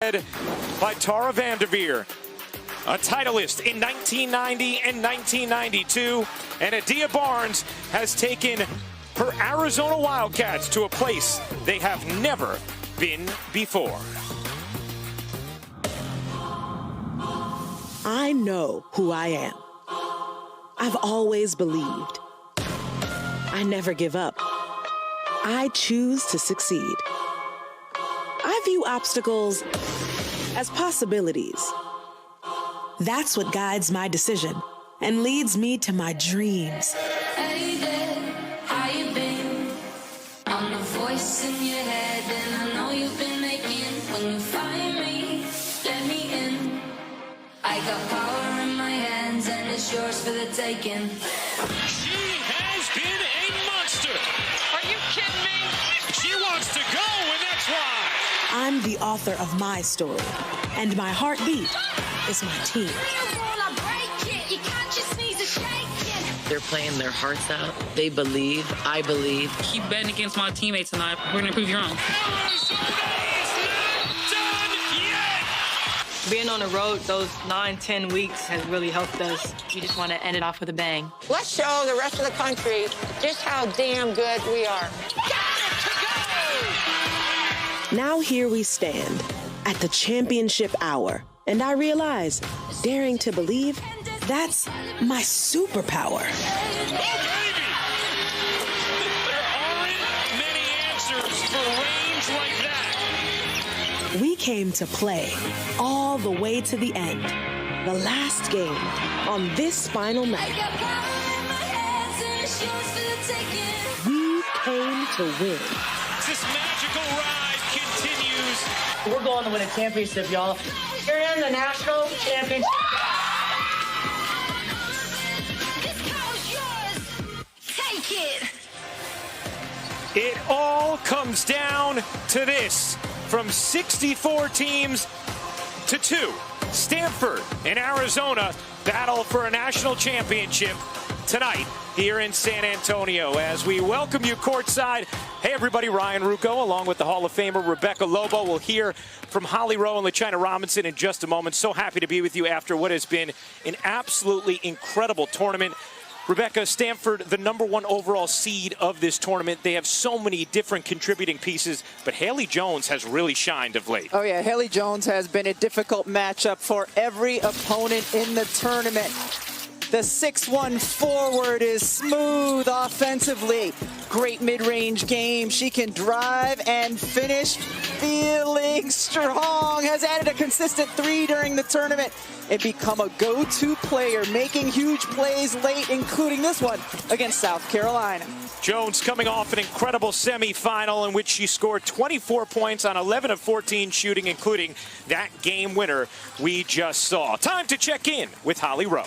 By Tara Vanderveer, a titleist in 1990 and 1992, and Adia Barnes has taken her Arizona Wildcats to a place they have never been before. I know who I am. I've always believed. I never give up. I choose to succeed. I view obstacles as possibilities. That's what guides my decision and leads me to my dreams. Hey there, how you been? I'm the voice in your head, and I know you've been making. When you find me, let me in. I got power in my hands, and it's yours for the taking. She has been a monster. Are you kidding me? She wants to go, and that's why. I'm the author of my story, and my heartbeat is my team. They're playing their hearts out. They believe. I believe. Keep betting against my teammates tonight. We're going to prove you wrong. Being on the road those 9-10 weeks has really helped us. We just want to end it off with a bang. Let's show the rest of the country just how damn good we are. Now here we stand at the championship hour, and I realize daring to believe, that's my superpower. There aren't many answers for range like that. We came to play all the way to the end. The last game on this final night. We came to win. This magical ride continues. We're going to win a championship, y'all. Here in the national championship. It all comes down to this. From 64 teams to 2. Stanford and Arizona battle for a national championship tonight here in San Antonio. As we welcome you courtside. Hey everybody, Ryan Rucco along with the Hall of Famer Rebecca Lobo. We'll hear from Holly Rowe and LaChina Robinson in just a moment. So happy to be with you after what has been an absolutely incredible tournament. Rebecca, Stanford, the #1 overall seed of this tournament. They have so many different contributing pieces, but Haley Jones has really shined of late. Oh yeah, Haley Jones has been a difficult matchup for every opponent in the tournament. The 6'1" forward is smooth offensively. Great mid-range game. She can drive and finish. Feeling strong. Has added a consistent 3 during the tournament and become a go-to player, making huge plays late, including this one against South Carolina. Jones coming off an incredible semifinal in which she scored 24 points on 11 of 14 shooting, including that game winner we just saw. Time to check in with Holly Rowe.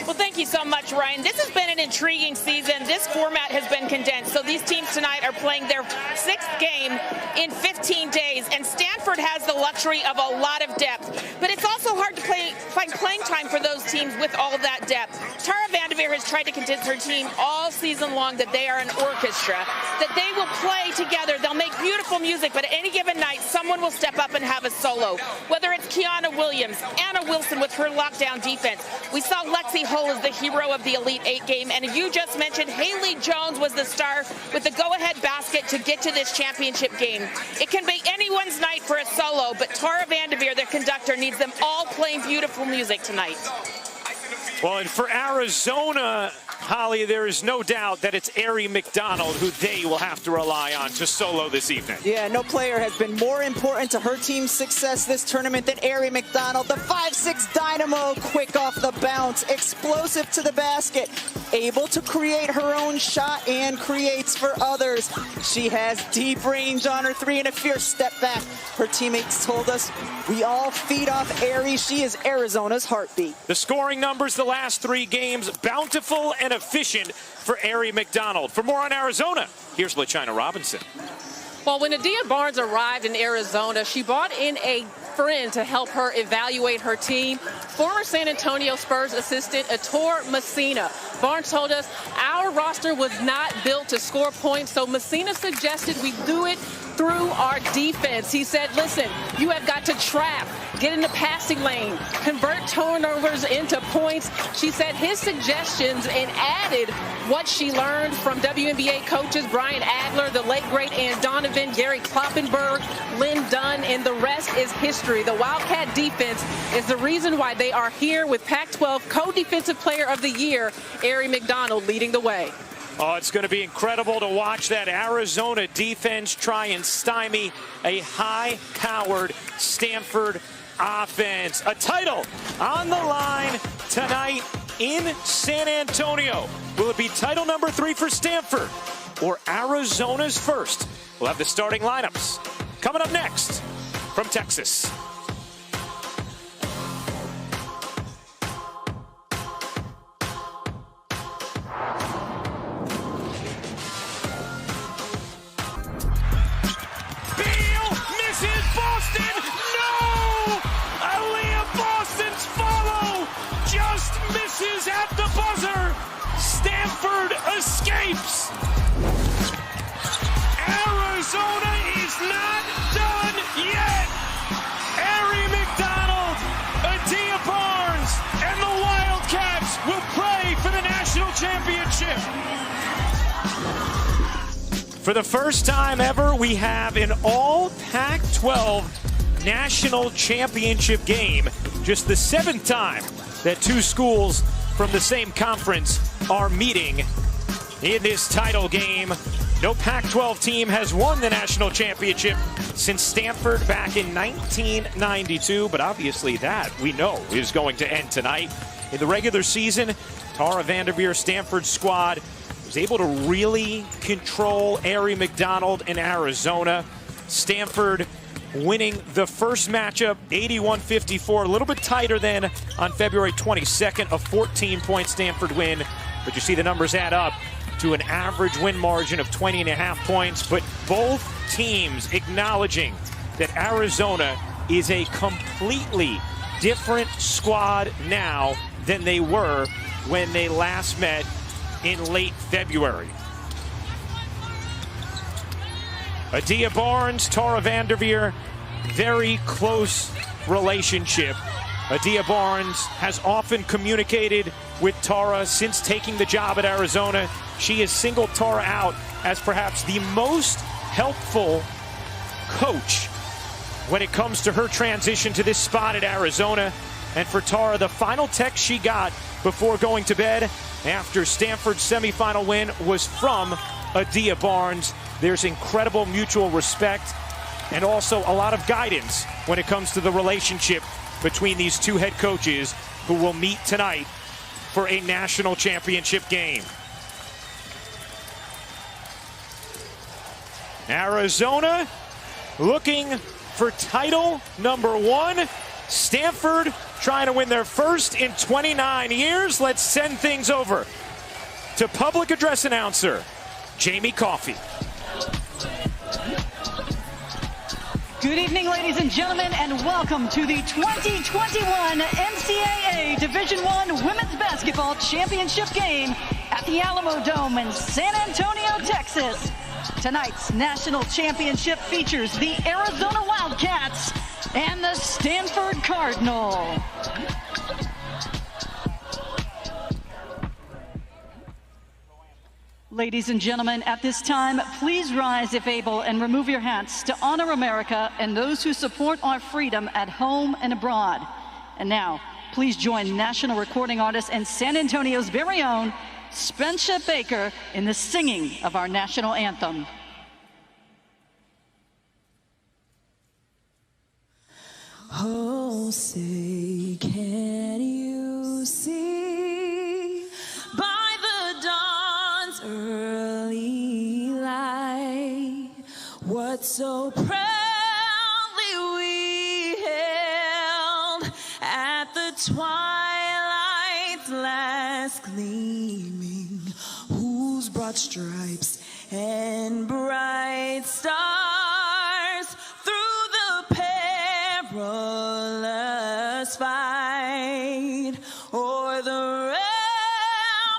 Well, thank you so much, Ryan. This has been an intriguing season. This format has been condensed. So these teams tonight are playing their 6th game in 15 days, and Stanford has the luxury of a lot of depth. But it's also hard to find playing time for those teams with all of that depth. Tara Vanderveer has tried to convince her team all season long that they are an orchestra, that they will play together. They'll make beautiful music, but at any given night, someone will step up and have a solo. Whether it's Kiana Williams, Anna Wilson with her lockdown defense. We saw Lexi Hull as the hero of the Elite 8 game, and you just mentioned Haley Jones was the star with the go-ahead basket to get to this championship game. It can be anyone's night for a solo, but Tara Vanderveer, the conductor, needs them all playing beautiful music tonight. Well, and for Arizona, Holly, there is no doubt that it's Aari McDonald who they will have to rely on to solo this evening. Yeah, no player has been more important to her team's success this tournament than Aari McDonald. The 5'6" dynamo, quick off the bounce, explosive to the basket, able to create her own shot and creates for others. She has deep range on her 3 and a fierce step back. Her teammates told us, we all feed off Aari. She is Arizona's heartbeat. The scoring numbers the last 3 games, bountiful and efficient for Aari McDonald. For more on Arizona, here's LaChina Robinson. Well, when Adia Barnes arrived in Arizona, she brought in a friend to help her evaluate her team. Former San Antonio Spurs assistant Ettore Messina. Barnes told us our roster was not built to score points, so Messina suggested we do it through our defense. He said, listen, you have got to trap, get in the passing lane, convert turnovers into points. She said his suggestions and added what she learned from WNBA coaches Brian Adler, the late great Ann Donovan, Gary Kloppenberg, Lynn Dunn, and the rest is history. The Wildcat defense is the reason why they are here with Pac-12 Co-Defensive Player of the Year, Aari McDonald, leading the way. Oh, it's going to be incredible to watch that Arizona defense try and stymie a high-powered Stanford offense. A title on the line tonight in San Antonio. Will it be title number 3 for Stanford or Arizona's first? We'll have the starting lineups coming up next from Texas. Boston, no! Aaliyah Boston's follow just misses at the buzzer. Stanford escapes. Arizona is not done yet. Aari McDonald, Adia Barnes, and the Wildcats will play for the national championship. For the first time ever, we have an all Pac-12 national championship game. Just the 7th time that two schools from the same conference are meeting in this title game. No Pac-12 team has won the national championship since Stanford back in 1992, but obviously that we know is going to end tonight. In the regular season, Tara Vanderveer, Stanford's squad, was able to really control Aari McDonald in Arizona. Stanford winning the first matchup 81-54, a little bit tighter than on February 22nd, a 14-point Stanford win. But you see the numbers add up to an average win margin of 20.5 points. But both teams acknowledging that Arizona is a completely different squad now than they were when they last met in late February. Adia Barnes, Tara Vanderveer, very close relationship. Adia Barnes has often communicated with Tara since taking the job at Arizona. She has singled Tara out as perhaps the most helpful coach when it comes to her transition to this spot at Arizona. And for Tara, the final text she got before going to bed after Stanford's semifinal win was from Adia Barnes. There's incredible mutual respect and also a lot of guidance when it comes to the relationship between these two head coaches who will meet tonight for a national championship game. Arizona looking for title number 1. Stanford trying to win their first in 29 years. Let's send things over to public address announcer Jamie Coffey. Good evening, ladies and gentlemen, and welcome to the 2021 NCAA Division I Women's Basketball Championship game at the Alamo Dome in San Antonio, Texas. Tonight's national championship features the Arizona Wildcats and the Stanford Cardinal. Ladies and gentlemen, at this time, please rise if able and remove your hats to honor America and those who support our freedom at home and abroad. And now, please join national recording artist and San Antonio's very own Spencer Baker in the singing of our national anthem. Oh, say, can you see by the dawn's early light what so proudly we held at the twilight's last gleaming, whose broad stripes and bright stars through the perilous fight o'er the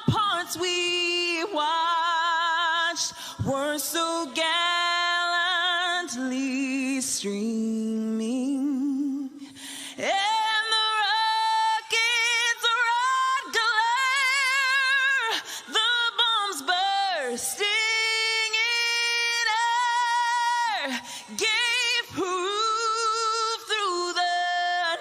ramparts we watched were so gallant streaming, and the rockets' red glare, the bombs bursting in air, gave proof through the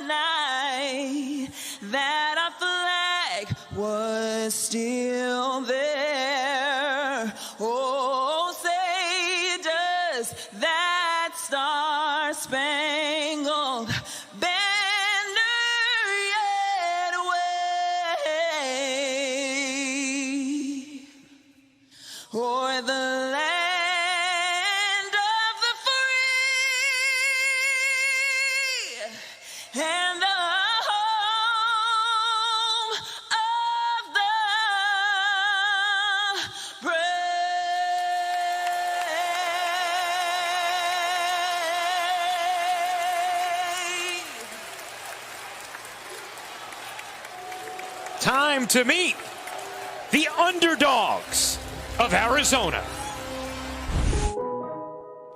night that our flag was still there. Oh, say does that star-spangled banner yet wave o'er the land of the free and the home of the brave. Time to meet the underdogs of Arizona.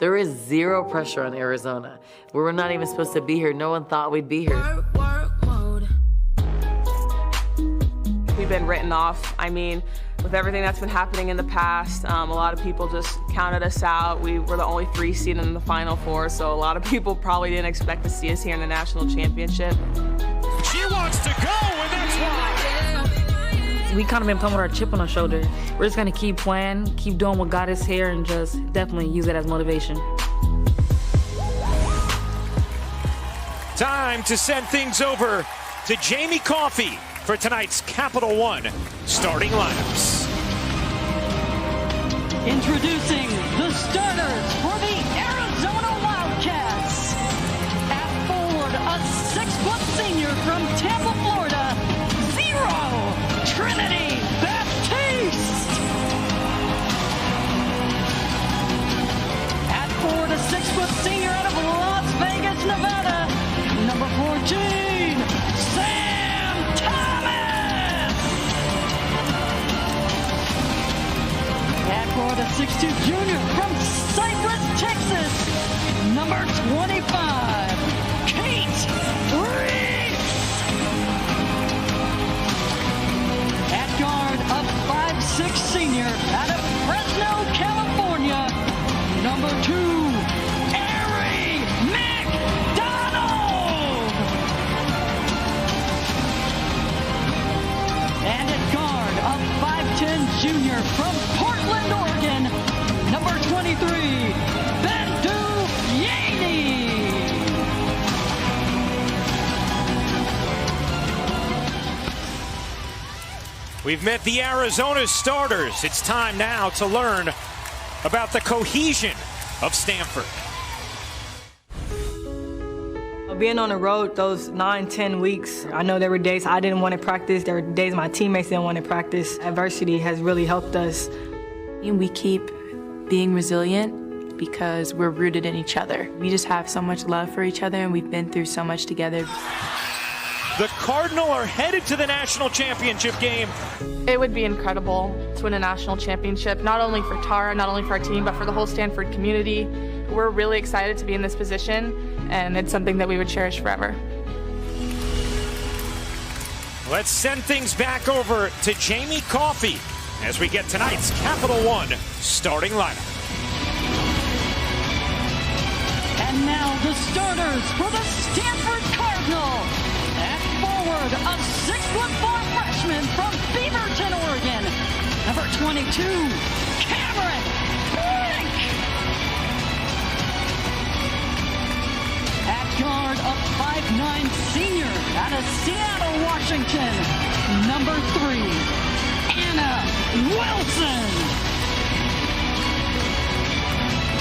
There is zero pressure on Arizona. We're not even supposed to be here. No one thought we'd be here. We've been written off. I mean, with everything that's been happening in the past, a lot of people just counted us out. We were the only 3 seed in the Final Four, so a lot of people probably didn't expect to see us here in the national championship. She wants to go, and that's why. We kind of been playing with our chip on our shoulder. We're just gonna keep playing, keep doing what got us here, and just definitely use it as motivation. Time to send things over to Jamie Coffey for tonight's Capital One starting lineups. Introducing the starters for the Arizona Wildcats. At forward, a 6-foot senior from Tampa, Florida, Trinity Baptiste. At forward, a 6-foot senior out of Las Vegas, Nevada, number 14, Sam Thomas. At forward, a 6'2 junior from Cypress, Texas, number 25, Kate Reese. At guard, a 5'6 senior out of Fresno, California, number 2, Ari McDonald. And at guard, a 5'10 junior from Portland, Oregon, number 23, Bendu Yaney. We've met the Arizona starters. It's time now to learn about the cohesion of Stanford. Being on the road those 9-10 weeks, I know there were days I didn't want to practice. There were days my teammates didn't want to practice. Adversity has really helped us. And we keep being resilient because we're rooted in each other. We just have so much love for each other, and we've been through so much together. The Cardinal are headed to the national championship game. It would be incredible to win a national championship, not only for Tara, not only for our team, but for the whole Stanford community. We're really excited to be in this position, and it's something that we would cherish forever. Let's send things back over to Jamie Coffey as we get tonight's Capital One starting lineup. And now the starters for the Stanford Cardinal. At forward, a 6'4" freshman from Beaverton, Oregon, number 22, Cameron Brink. At guard, a 5'9" senior out of Seattle, Washington, number 3, Anna Wilson.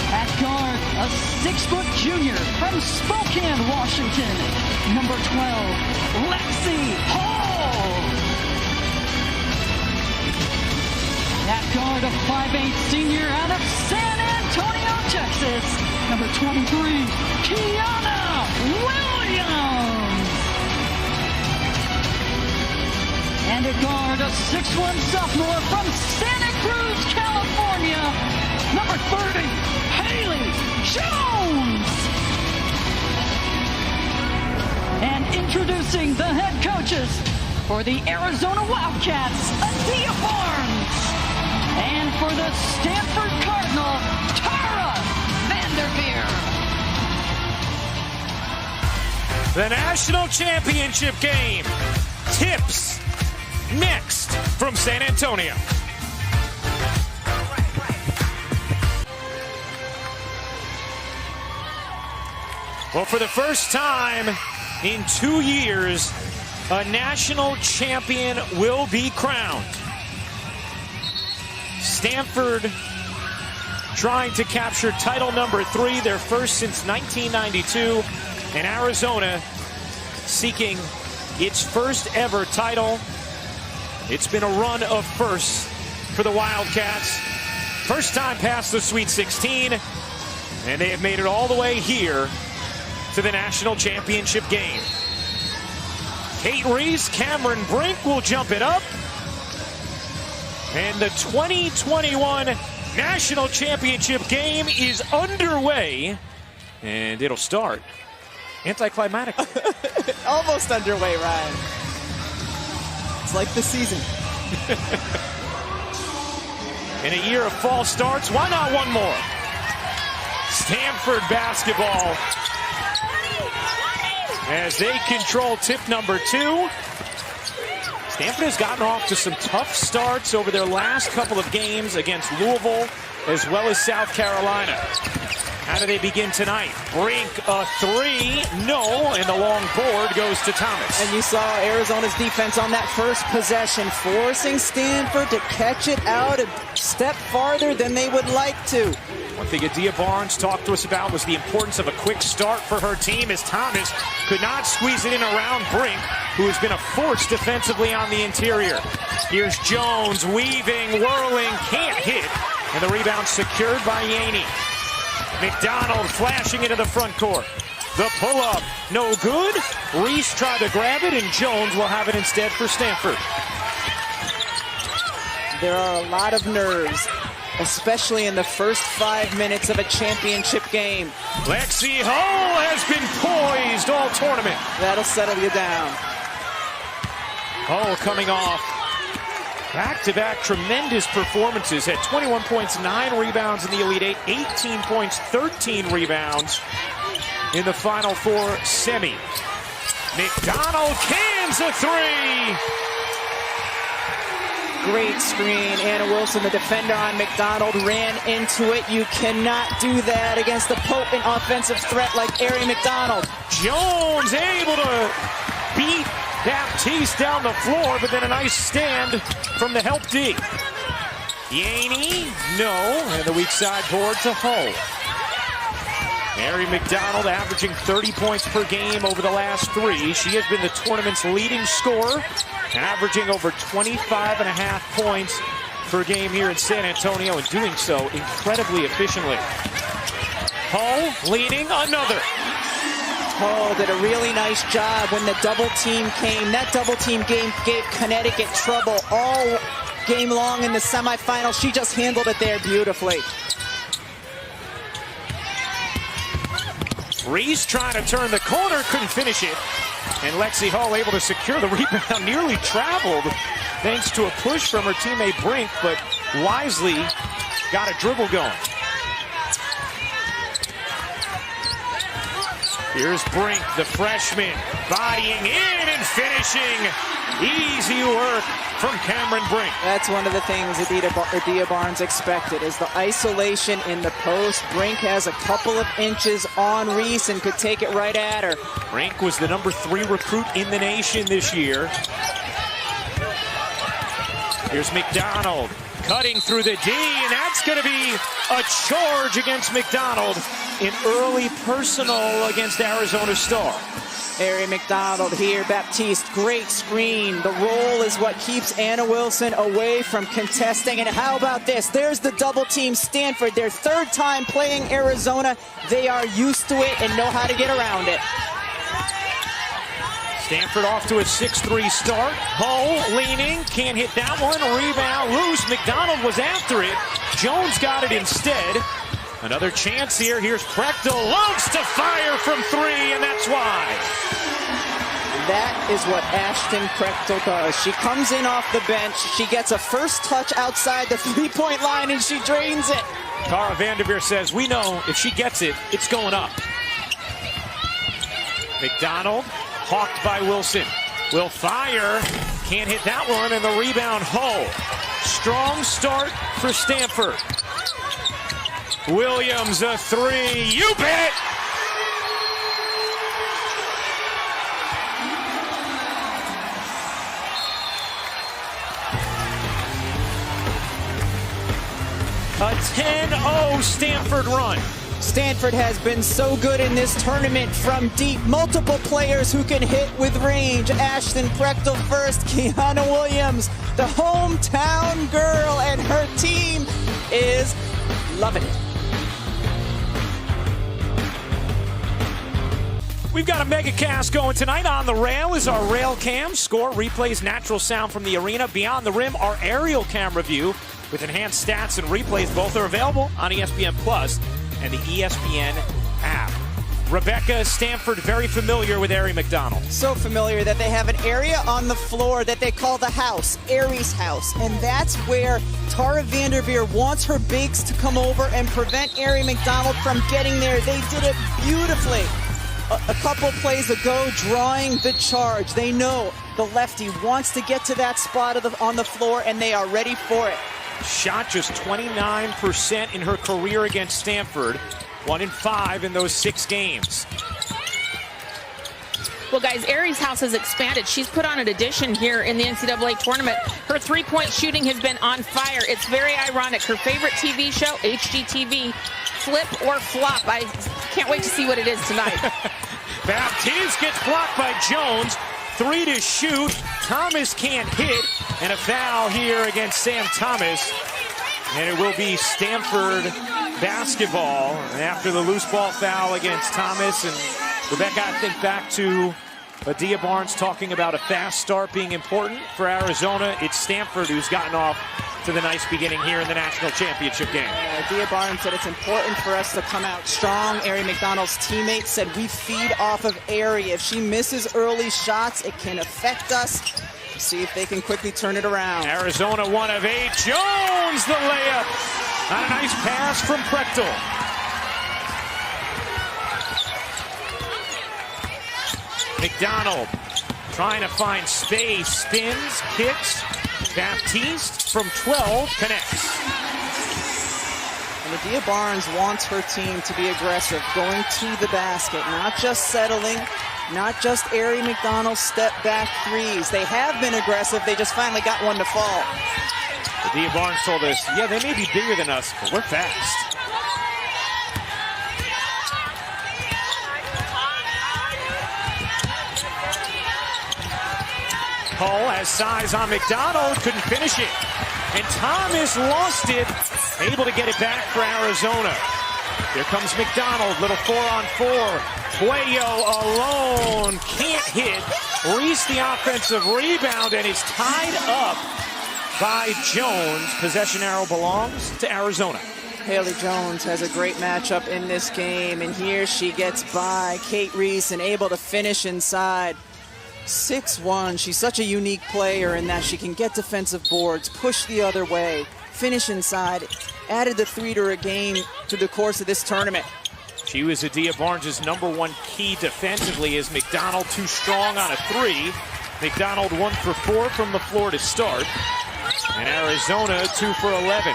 At guard, a 6-foot junior from Spokane, Washington, number 12, Lexi Hall. At guard, a 5'8" senior out of San Antonio, Texas, number 23, Kiana Williams. And at guard, a 6'1" sophomore from Santa Cruz, California, number 30, Haley Jones. Introducing the head coaches for the Arizona Wildcats, Adia Barnes. And for the Stanford Cardinal, Tara Vanderveer. The national championship game tips next from San Antonio. Well, for the first time in 2 years, a national champion will be crowned. Stanford trying to capture title number 3, their first since 1992, and Arizona seeking its first ever title. It's been a run of firsts for the Wildcats. First time past the Sweet 16, and they have made it all the way here to the national championship game. Kate Reese, Cameron Brink will jump it up. And the 2021 national championship game is underway. And it'll start anticlimactic. Almost underway, Ryan. It's like the season. In a year of false starts, why not one more? Stanford basketball as they control tip number 2. Stanford has gotten off to some tough starts over their last couple of games against Louisville as well as South Carolina. How do they begin tonight? Brink, a 3, no, and the long board goes to Thomas. And you saw Arizona's defense on that first possession, forcing Stanford to catch it out a step farther than they would like to. One thing Adia Barnes talked to us about was the importance of a quick start for her team, as Thomas could not squeeze it in around Brink, who has been a force defensively on the interior. Here's Jones, weaving, whirling, can't hit, and the rebound secured by Yaney. McDonald flashing into the front court. The pull-up, no good. Reese tried to grab it, and Jones will have it instead for Stanford. There are a lot of nerves, especially in the first 5 minutes of a championship game. Lexi Hull has been poised all tournament. That'll settle you down. Hull coming off back-to-back tremendous performances. Had 21 points, 9 rebounds in the Elite Eight, 18 points, 13 rebounds in the Final Four semi. McDonald cans a 3. Great screen. Anna Wilson, the defender on McDonald, ran into it. You cannot do that against a potent offensive threat like Ari McDonald. Jones able to beat Baptiste down the floor, but then a nice stand from the help D. Yaney, no, and the weak side board to Hull. Ari McDonald averaging 30 points per game over the last 3. She has been the tournament's leading scorer, averaging over 25.5 points per game here in San Antonio, and doing so incredibly efficiently. Hull leading, another. Hull did a really nice job when the double team came. That double team game gave Connecticut trouble all game long in the semifinals. She just handled it there beautifully. Reese trying to turn the corner, couldn't finish it. And Lexi Hull able to secure the rebound, nearly traveled thanks to a push from her teammate Brink, but wisely got a dribble going. Here's Brink, the freshman, bodying in and finishing. Easy work from Cameron Brink. That's one of the things Adia Barnes expected, is the isolation in the post. Brink has a couple of inches on Reese and could take it right at her. Brink was the number 3 recruit in the nation this year. Here's McDonald cutting through the D, and that's going to be a charge against McDonald. An early personal against Arizona star. Ari McDonald here, Baptiste, great screen. The roll is what keeps Anna Wilson away from contesting. And how about this? There's the double team. Stanford, their 3rd time playing Arizona. They are used to it and know how to get around it. Stanford off to a 6-3 start. Hull leaning, can't hit that one. Rebound loose. McDonald was after it. Jones got it instead. Another chance here. Here's Prechtel, loves to fire from 3, and that's why. that is what Ashton Prechtel does. She comes in off the bench, she gets a first touch outside the three-point line, and she drains it. Cara Vanderveer says, we know if she gets it, it's going up. McDonald, hawked by Wilson. Will fire, can't hit that one, and the rebound, Hull. Strong start for Stanford. Williams, a three, you bet! A 10-0 Stanford run. Stanford has been so good in this tournament from deep. Multiple players who can hit with range. Ashton Prechtel first, Kiana Williams, the hometown girl, and her team is loving it. We've got a mega cast going tonight. On the Rail is our rail cam. Score replays natural sound from the arena. Beyond the Rim, our aerial camera view with enhanced stats and replays. Both are available on ESPN Plus and the ESPN app. Rebecca, Stanford, very familiar with Aerie McDonald. So familiar that they have an area on the floor that they call the house, Aerie's house. And that's where Tara Vanderveer wants her bigs to come over and prevent Aerie McDonald from getting there. They did it beautifully. A couple plays ago, drawing the charge. They know the lefty wants to get to that spot on the floor, and they are ready for it. Shot just 29% in her career against Stanford. 1 in 5 in those 6 games. Well, guys, Aerie's house has expanded. She's put on an addition here in the NCAA tournament. Her three-point shooting has been on fire. It's very ironic. Her favorite TV show, HGTV, Flip or Flop. I can't wait to see what it is tonight. Baptiste gets blocked by Jones. 3 to shoot. Thomas can't hit. And a foul here against Sam Thomas. And it will be Stanford basketball after the loose ball foul against Thomas. And Rebecca, I think back to Adia Barnes talking about a fast start being important for Arizona. It's Stanford who's gotten off to the nice beginning here in the national championship game. Adia Barnes said it's important for us to come out strong. Aerie McDonald's teammates said we feed off of Aerie. If she misses early shots, it can affect us. See if they can quickly turn it around. Arizona 1 of 8. Jones the layup. On a nice pass from Prechtel. McDonald trying to find space. Spins, kicks. Baptiste from 12 connects. And Adia Barnes wants her team to be aggressive, going to the basket, not just settling. Not just Aerie McDonald step back threes. They have been aggressive. They just finally got one to fall. Adia Barnes told us, yeah, they may be bigger than us, but we're fast. Hull has size on McDonald, couldn't finish it. And Thomas lost it, able to get it back for Arizona. Here comes McDonald, little 4-on-4. Puello alone, can't hit. Reese the offensive rebound, and it's tied up by Jones. Possession arrow belongs to Arizona. Haley Jones has a great matchup in this game, and here she gets by Kate Reese and able to finish inside. 6'1", she's such a unique player in that she can get defensive boards, push the other way, finish inside, added the 3 to her game through the course of this tournament. She was Adia Barnes' #1 key defensively as McDonald too strong on a 3. McDonald 1 for 4 from the floor to start. And Arizona 2 for 11.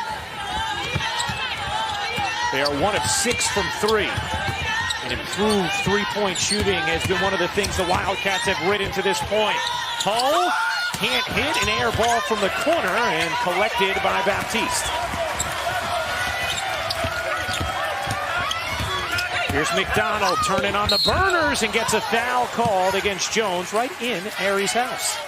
They are 1 of 6 from 3. And improved three-point shooting has been one of the things the Wildcats have ridden to this point. Hull can't hit, an air ball from the corner and collected by Baptiste. Here's McDonald turning on the burners and gets a foul called against Jones right in Aerie's house.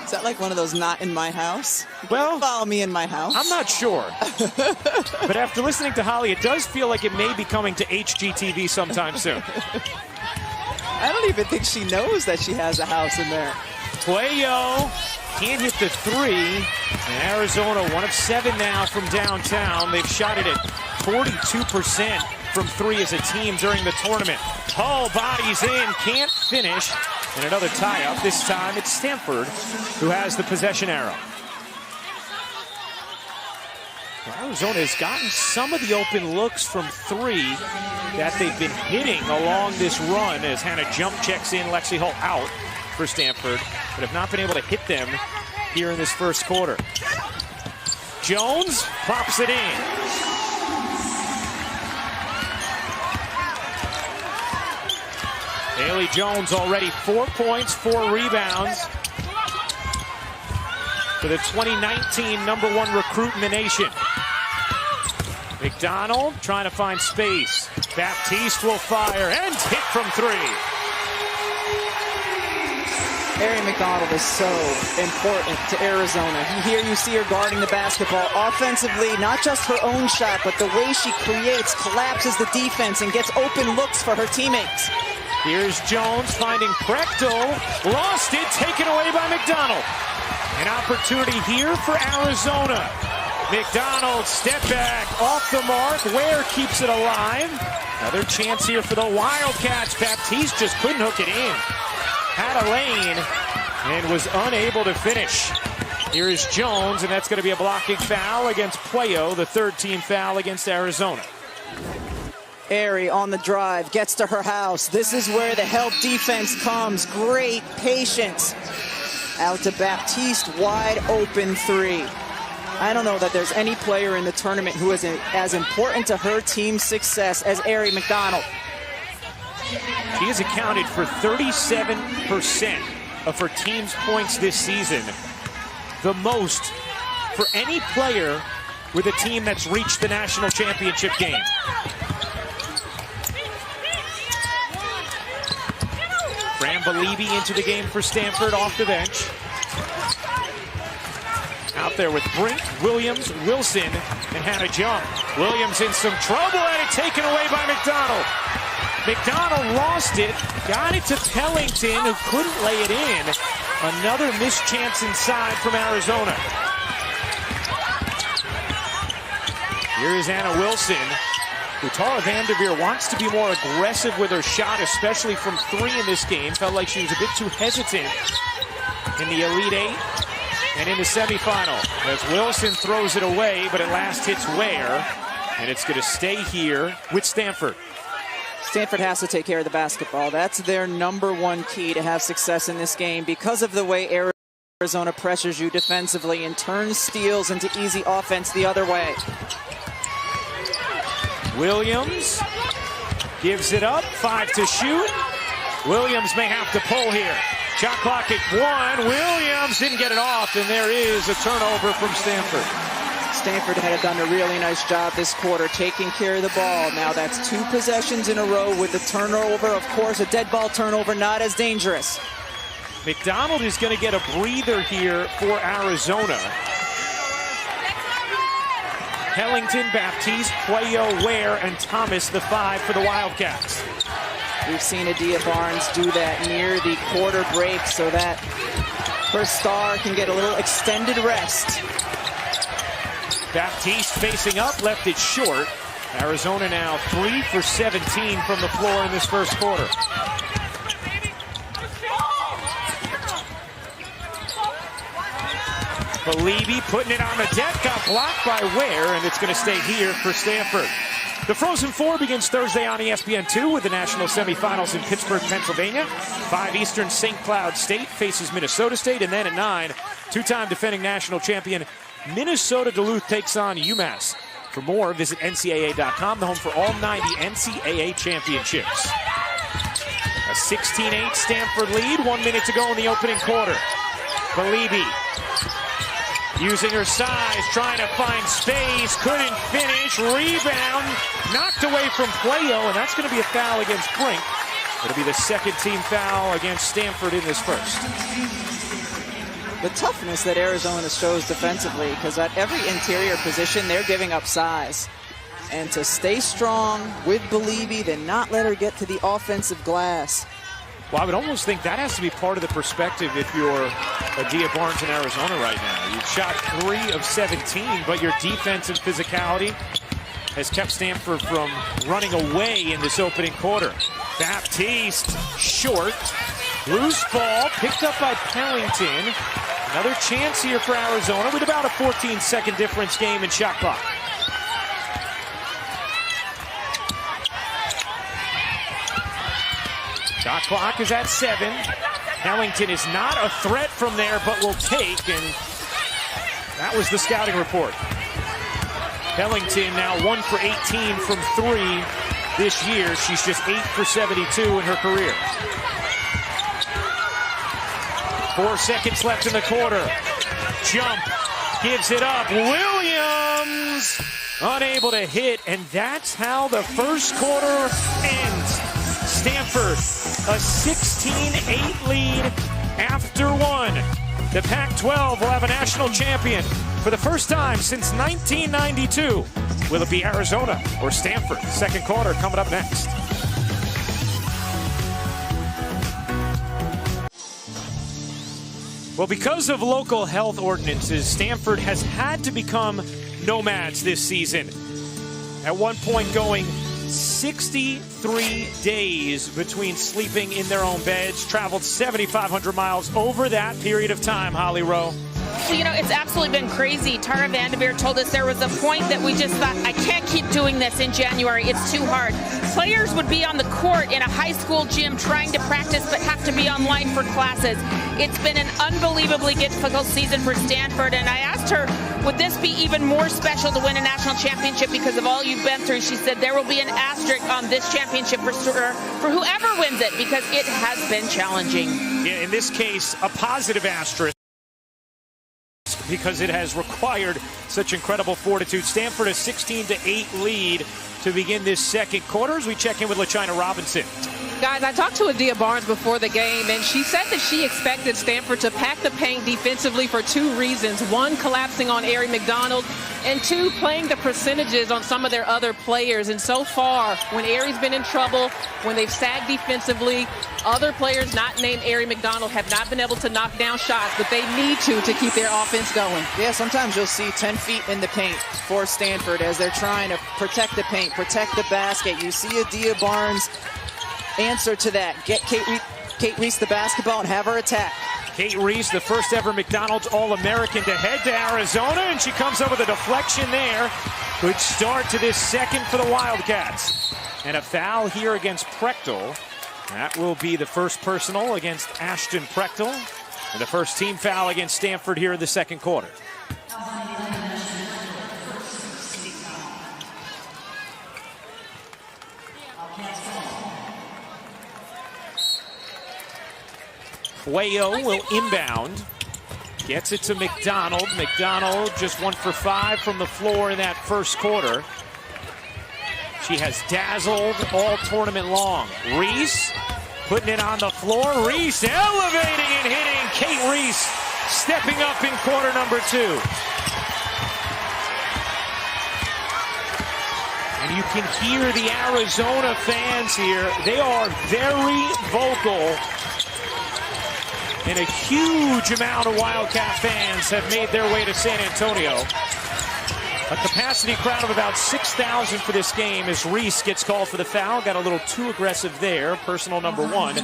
Is that like one of those not in my house? Well, follow me in my house. I'm not sure. But after listening to Holly, it does feel like it may be coming to HGTV sometime soon. I don't even think she knows that she has a house in there. Puello can't hit the 3. And Arizona 1 of 7 now from downtown. They've shot it at 42% from three as a team during the tournament. Hull bodies in, can't finish. And another tie-up. This time it's Stanford who has the possession arrow. Arizona has gotten some of the open looks from three that they've been hitting along this run as Hannah jump checks in, Lexi Hull out for Stanford, but have not been able to hit them here in this first quarter. Jones pops it in. Haley Jones already 4 points, 4 rebounds for the 2019 #1 recruit in the nation. McDonald trying to find space. Baptiste will fire and hit from three. Ari McDonald is so important to Arizona. Here you see her guarding the basketball offensively, not just her own shot, but the way she creates, collapses the defense, and gets open looks for her teammates. Here's Jones finding Prechtel. Lost it, taken away by McDonald. An opportunity here for Arizona. McDonald, step back, off the mark. Ware keeps it alive. Another chance here for the Wildcats. Baptiste just couldn't hook it in. Had a lane and was unable to finish. Here is Jones, and that's going to be a blocking foul against Puello, the third team foul against Arizona. Ari on the drive, gets to her house. This is where the help defense comes. Great patience. Out to Baptiste, wide open three. I don't know that there's any player in the tournament who is as important to her team's success as Ari McDonald. She has accounted for 37% of her team's points this season, the most for any player with a team that's reached the national championship game. Fran Belibi into the game for Stanford off the bench. Out there with Brink, Williams, Wilson, and Hannah Jump. Williams in some trouble, and it taken away by McDonald. McDonald lost it, got it to Pellington, who couldn't lay it in. Another missed chance inside from Arizona. Here is Anna Wilson, who Tara Vanderveer wants to be more aggressive with her shot, especially from three in this game. Felt like she was a bit too hesitant in the Elite Eight and in the semifinal. As Wilson throws it away, but at last hits Ware, and it's going to stay here with Stanford. Stanford has to take care of the basketball. That's their #1 key to have success in this game because of the way Arizona pressures you defensively and turns steals into easy offense the other way. Williams gives it up, 5 to shoot. Williams may have to pull here. Shot clock at 1. Williams didn't get it off, and there is a turnover from Stanford. Stanford had done a really nice job this quarter taking care of the ball. Now that's 2 possessions in a row with the turnover. Of course, a dead ball turnover, not as dangerous. McDonald is going to get a breather here for Arizona. Pellington, Baptiste, Puello, Ware, and Thomas, the 5 for the Wildcats. We've seen Adia Barnes do that near the quarter break so that her star can get a little extended rest. Baptiste facing up, left it short. Arizona now 3 for 17 from the floor in this first quarter. Belibi putting it on the deck, got blocked by Ware, and it's going to stay here for Stanford. The Frozen Four begins Thursday on ESPN2 with the national semifinals in Pittsburgh, Pennsylvania. 5 Eastern, St. Cloud State faces Minnesota State, and then at 9, two-time defending national champion Minnesota Duluth takes on UMass. For more, visit NCAA.com, the home for all 90 NCAA championships. A 16-8 Stanford lead, 1 minute to go in the opening quarter. Belibi using her size, trying to find space, couldn't finish, rebound, knocked away from Puello, and that's going to be a foul against Brink. It'll be the second team foul against Stanford in this first. The toughness that Arizona shows defensively, because at every interior position, they're giving up size. And to stay strong with Belibi, then not let her get to the offensive glass. Well, I would almost think that has to be part of the perspective if you're Adia Barnes in Arizona right now. You've shot 3 of 17, but your defense and physicality has kept Stanford from running away in this opening quarter. Baptiste, short. Loose ball, picked up by Pellington. Another chance here for Arizona with about a 14-second difference game in shot clock. Shot clock is at 7. Pellington is not a threat from there, but will take, and that was the scouting report. Pellington now 1 for 18 from 3 this year. She's just 8 for 72 in her career. 4 seconds left in the quarter. Jump, gives it up. Williams unable to hit, and that's how the first quarter ends. Stanford, a 16-8 lead after 1. The Pac-12 will have a national champion for the first time since 1992. Will it be Arizona or Stanford? Second quarter coming up next. Well, because of local health ordinances, Stanford has had to become nomads this season. At one point going 63 days between sleeping in their own beds, traveled 7,500 miles over that period of time, Holly Rowe. You know, it's absolutely been crazy. Tara Vanderveer told us there was a point that we just thought, I can't keep doing this in January. It's too hard. Players would be on the court in a high school gym trying to practice but have to be online for classes. It's been an unbelievably difficult season for Stanford, and I asked her, would this be even more special to win a national championship because of all you've been through? She said there will be an asterisk on this championship for whoever wins it because it has been challenging. Yeah, in this case, a positive asterisk, because it has required such incredible fortitude. Stanford a 16-8 lead to begin this second quarter as we check in with LaChina Robinson. Guys, I talked to Adia Barnes before the game, and she said that she expected Stanford to pack the paint defensively for 2 reasons. 1, collapsing on Aari McDonald, and 2, playing the percentages on some of their other players. And so far, when Aari's been in trouble, when they've sagged defensively, other players not named Aari McDonald have not been able to knock down shots, but they need to keep their offense going. Yeah, sometimes you'll see 10 feet in the paint for Stanford as they're trying to protect the paint, protect the basket. You see Adia Barnes answer to that. Get Kate Reese the basketball and have her attack. Kate Reese, the first ever McDonald's All-American to head to Arizona, and she comes up with a deflection there. Good start to this second for the Wildcats. And a foul here against Prechtel. That will be the first personal against Ashton Prechtel, and the first team foul against Stanford here in the second quarter. Cuello will inbound. Gets it to McDonald. McDonald just 1 for 5 from the floor in that first quarter. She has dazzled all tournament long. Reese putting it on the floor. Reese elevating and hitting. Kate Reese stepping up in quarter number 2. And you can hear the Arizona fans here. They are very vocal. And a huge amount of Wildcat fans have made their way to San Antonio. A capacity crowd of about 6,000 for this game as Reese gets called for the foul. Got a little too aggressive there. Personal number 1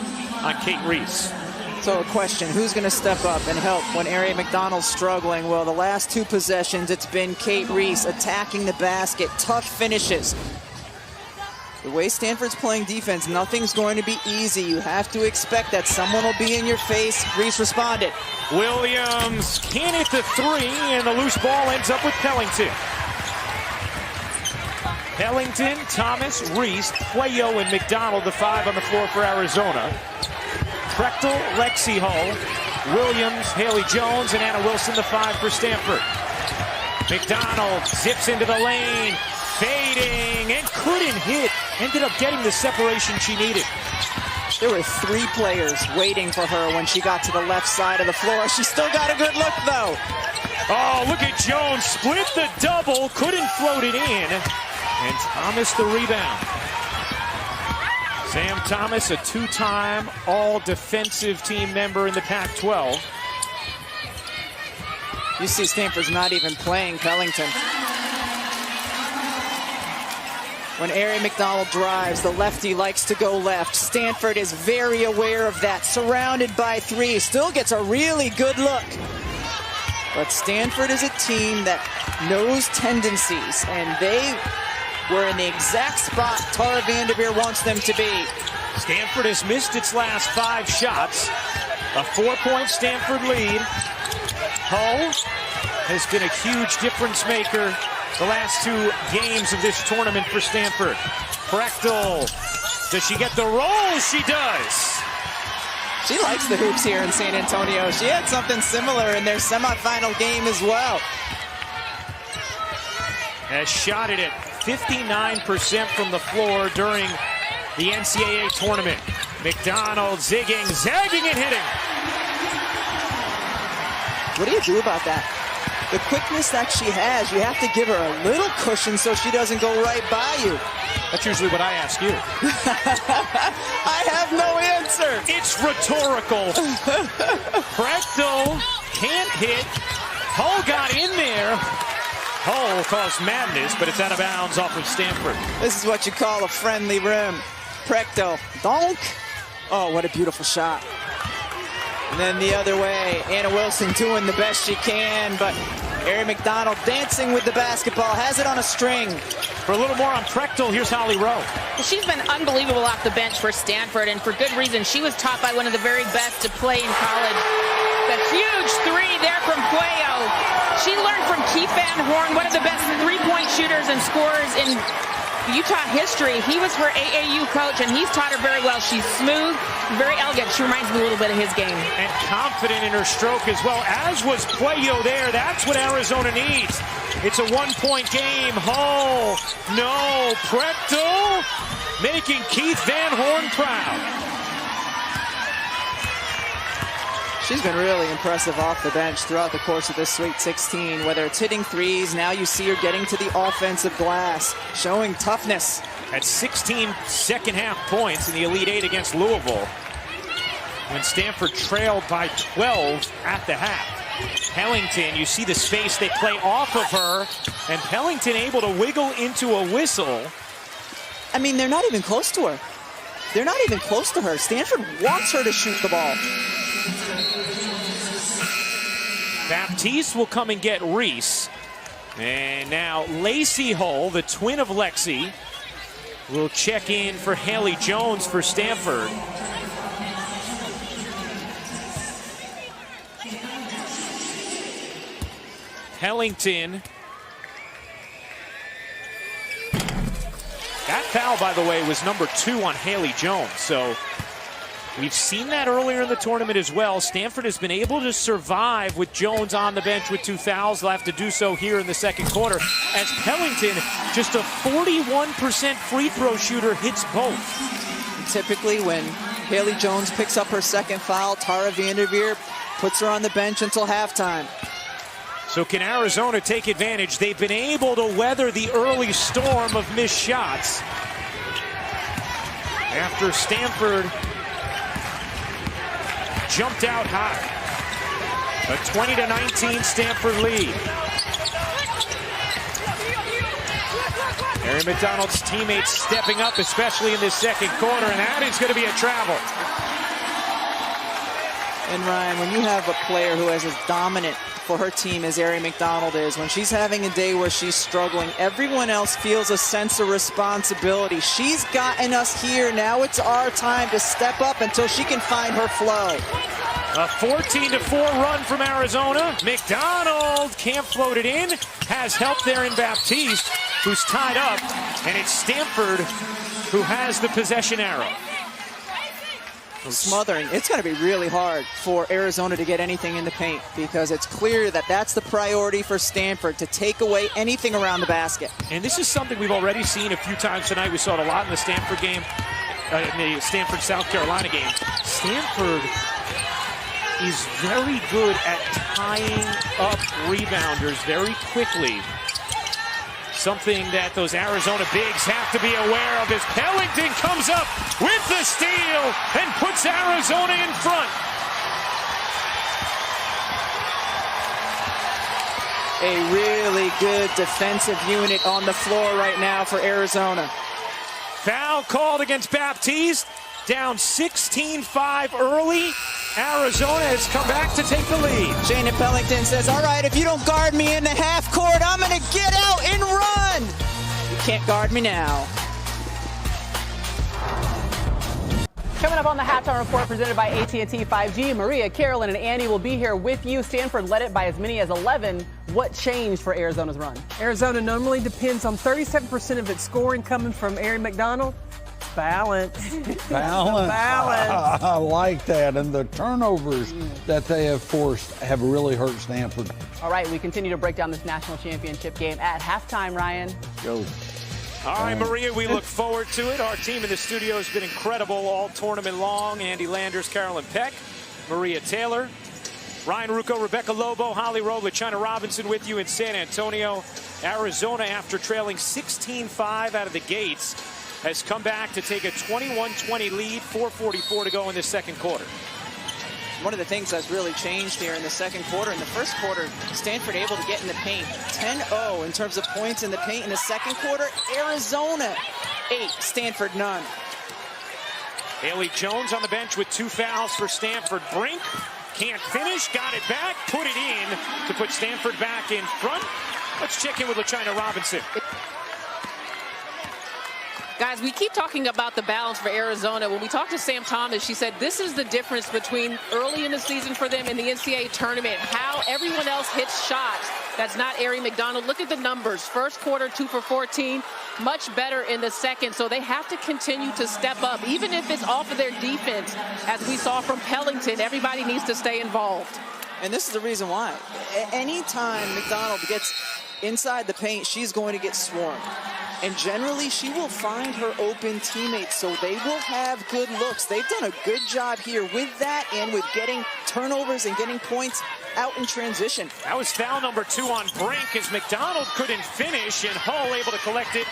on Kate Reese. So a question, who's going to step up and help when Aari McDonald's struggling? Well, the last 2 possessions, it's been Kate Reese attacking the basket, tough finishes. The way Stanford's playing defense, nothing's going to be easy. You have to expect that someone will be in your face. Reese responded. Williams can't hit the 3, and the loose ball ends up with Pellington. Pellington, Thomas, Reese, Cuello, and McDonald, the 5 on the floor for Arizona. Prechtel, Lexi Hull, Williams, Haley Jones, and Anna Wilson, the 5 for Stanford. McDonald zips into the lane, fading, and couldn't hit. Ended up getting the separation she needed. There were 3 players waiting for her when she got to the left side of the floor. She still got a good look, though. Oh, look at Jones. Split the double. Couldn't float it in. And Thomas the rebound. Sam Thomas, a 2-time all-defensive team member in the Pac-12. You see Stanford's not even playing Pellington. When Ari McDonald drives, the lefty likes to go left. Stanford is very aware of that. Surrounded by three, still gets a really good look. But Stanford is a team that knows tendencies, and they were in the exact spot Tara Vanderveer wants them to be. Stanford has missed its last 5 shots. A 4-point Stanford lead. Hull has been a huge difference maker the last 2 games of this tournament for Stanford. Prechtel, does she get the roll? She does. She likes the hoops here in San Antonio. She had something similar in their semifinal game as well. Has shot it at 59% from the floor during the NCAA tournament. McDonald zigging, zagging, and hitting. What do you do about that? The quickness that she has, you have to give her a little cushion so she doesn't go right by you. That's usually what I ask you. I have no answer. It's rhetorical. Prechtel can't hit. Hull got in there. Hull caused madness, but it's out of bounds off of Stanford. This is what you call a friendly rim. Prechtel, donk. Oh, what a beautiful shot. And then the other way, Anna Wilson doing the best she can, but Ari McDonald dancing with the basketball, has it on a string. For a little more on Prechtel, here's Holly Rowe. She's been unbelievable off the bench for Stanford, and for good reason. She was taught by one of the very best to play in college. The huge 3 there from Puello. She learned from Keith Van Horn, one of the best 3-point shooters and scorers in Utah history. He was her AAU coach, and he's taught her very well. She's smooth, very elegant. She reminds me a little bit of his game. And confident in her stroke as well, as was Puello there. That's what Arizona needs. It's a 1-point game. Hull, no. Prechtel making Keith Van Horn proud. She's been really impressive off the bench throughout the course of this Sweet 16. Whether it's hitting threes, now you see her getting to the offensive glass, showing toughness. At 16 second-half points in the Elite 8 against Louisville, when Stanford trailed by 12 at the half. Pellington, you see the space they play off of her, and Pellington able to wiggle into a whistle. I mean, they're not even close to her. They're not even close to her. Stanford wants her to shoot the ball. Baptiste will come and get Reese. And now Lacey Hull, the twin of Lexi, will check in for Haley Jones for Stanford. Pellington. That foul, by the way, was number 2 on Haley Jones. So we've seen that earlier in the tournament as well. Stanford has been able to survive with Jones on the bench with 2 fouls. They'll have to do so here in the second quarter, as Pellington, just a 41% free throw shooter, hits both. Typically when Haley Jones picks up her second foul, Tara Vanderveer puts her on the bench until halftime. So can Arizona take advantage? They've been able to weather the early storm of missed shots after Stanford jumped out high. A 20-19 Stanford lead. Ari McDonald's teammates stepping up, especially in this second quarter, and that is going to be a travel. And Ryan, when you have a player who is as dominant for her team as Ari McDonald is, when she's having a day where she's struggling, everyone else feels a sense of responsibility. She's gotten us here. Now it's our time to step up until she can find her flow. A 14-4 run from Arizona. McDonald can't float it in. Has help there in Baptiste, who's tied up. And it's Stanford who has the possession arrow. Smothering. It's going to be really hard for Arizona to get anything in the paint, because it's clear that that's the priority for Stanford, to take away anything around the basket. And this is something we've already seen a few times tonight. We saw it a lot in the Stanford game, in the Stanford-South Carolina game. Stanford is very good at tying up rebounders very quickly. Something that those Arizona bigs have to be aware of, as Pellington comes up with the steal and puts Arizona in front. A really good defensive unit on the floor right now for Arizona. Foul called against Baptiste. Down 16-5 early. Arizona has come back to take the lead. Jana Pellington says, all right, if you don't guard me in the half court, I'm going to get out and run. You can't guard me now. Coming up on the Halftime Report presented by AT&T 5G, Maria, Carolyn, and Andy will be here with you. Stanford led it by as many as 11. What changed for Arizona's run? Arizona normally depends on 37% of its scoring coming from Ari McDonald. Balance. I like that. And the turnovers that they have forced have really hurt Stanford. All right, we continue to break down this national championship game at halftime, Ryan. Go. All right, Maria, we look forward to it. Our team in the studio has been incredible all tournament long. Andy Landers, Carolyn Peck, Maria Taylor, Ryan Rucco, Rebecca Lobo, Holly Rowe, LaChina Robinson with you in San Antonio. Arizona, after trailing 16-5 out of the gates, has come back to take a 21-20 lead, 4:44 to go in the second quarter. One of the things that's really changed here in the second quarter. In the first quarter, Stanford able to get in the paint. 10-0 in terms of points in the paint. In the second quarter, Arizona 8, Stanford none. Haley Jones on the bench with 2 fouls for Stanford. Brink can't finish, got it back, put it in to put Stanford back in front. Let's check in with LaChina Robinson. Guys, we keep talking about the balance for Arizona. When we talked to Sam Thomas, she said this is the difference between early in the season for them in the NCAA tournament, how everyone else hits shots. That's not Ari McDonald. Look at the numbers. First quarter, 2 for 14. Much better in the second. So they have to continue to step up, even if it's off of their defense. As we saw from Pellington, everybody needs to stay involved. And this is the reason why. Anytime McDonald gets inside the paint, she's going to get swarmed. And generally, she will find her open teammates, so they will have good looks. They've done a good job here with that and with getting turnovers and getting points out in transition. That was foul number 2 on Brink as McDonald couldn't finish, and Hull able to collect it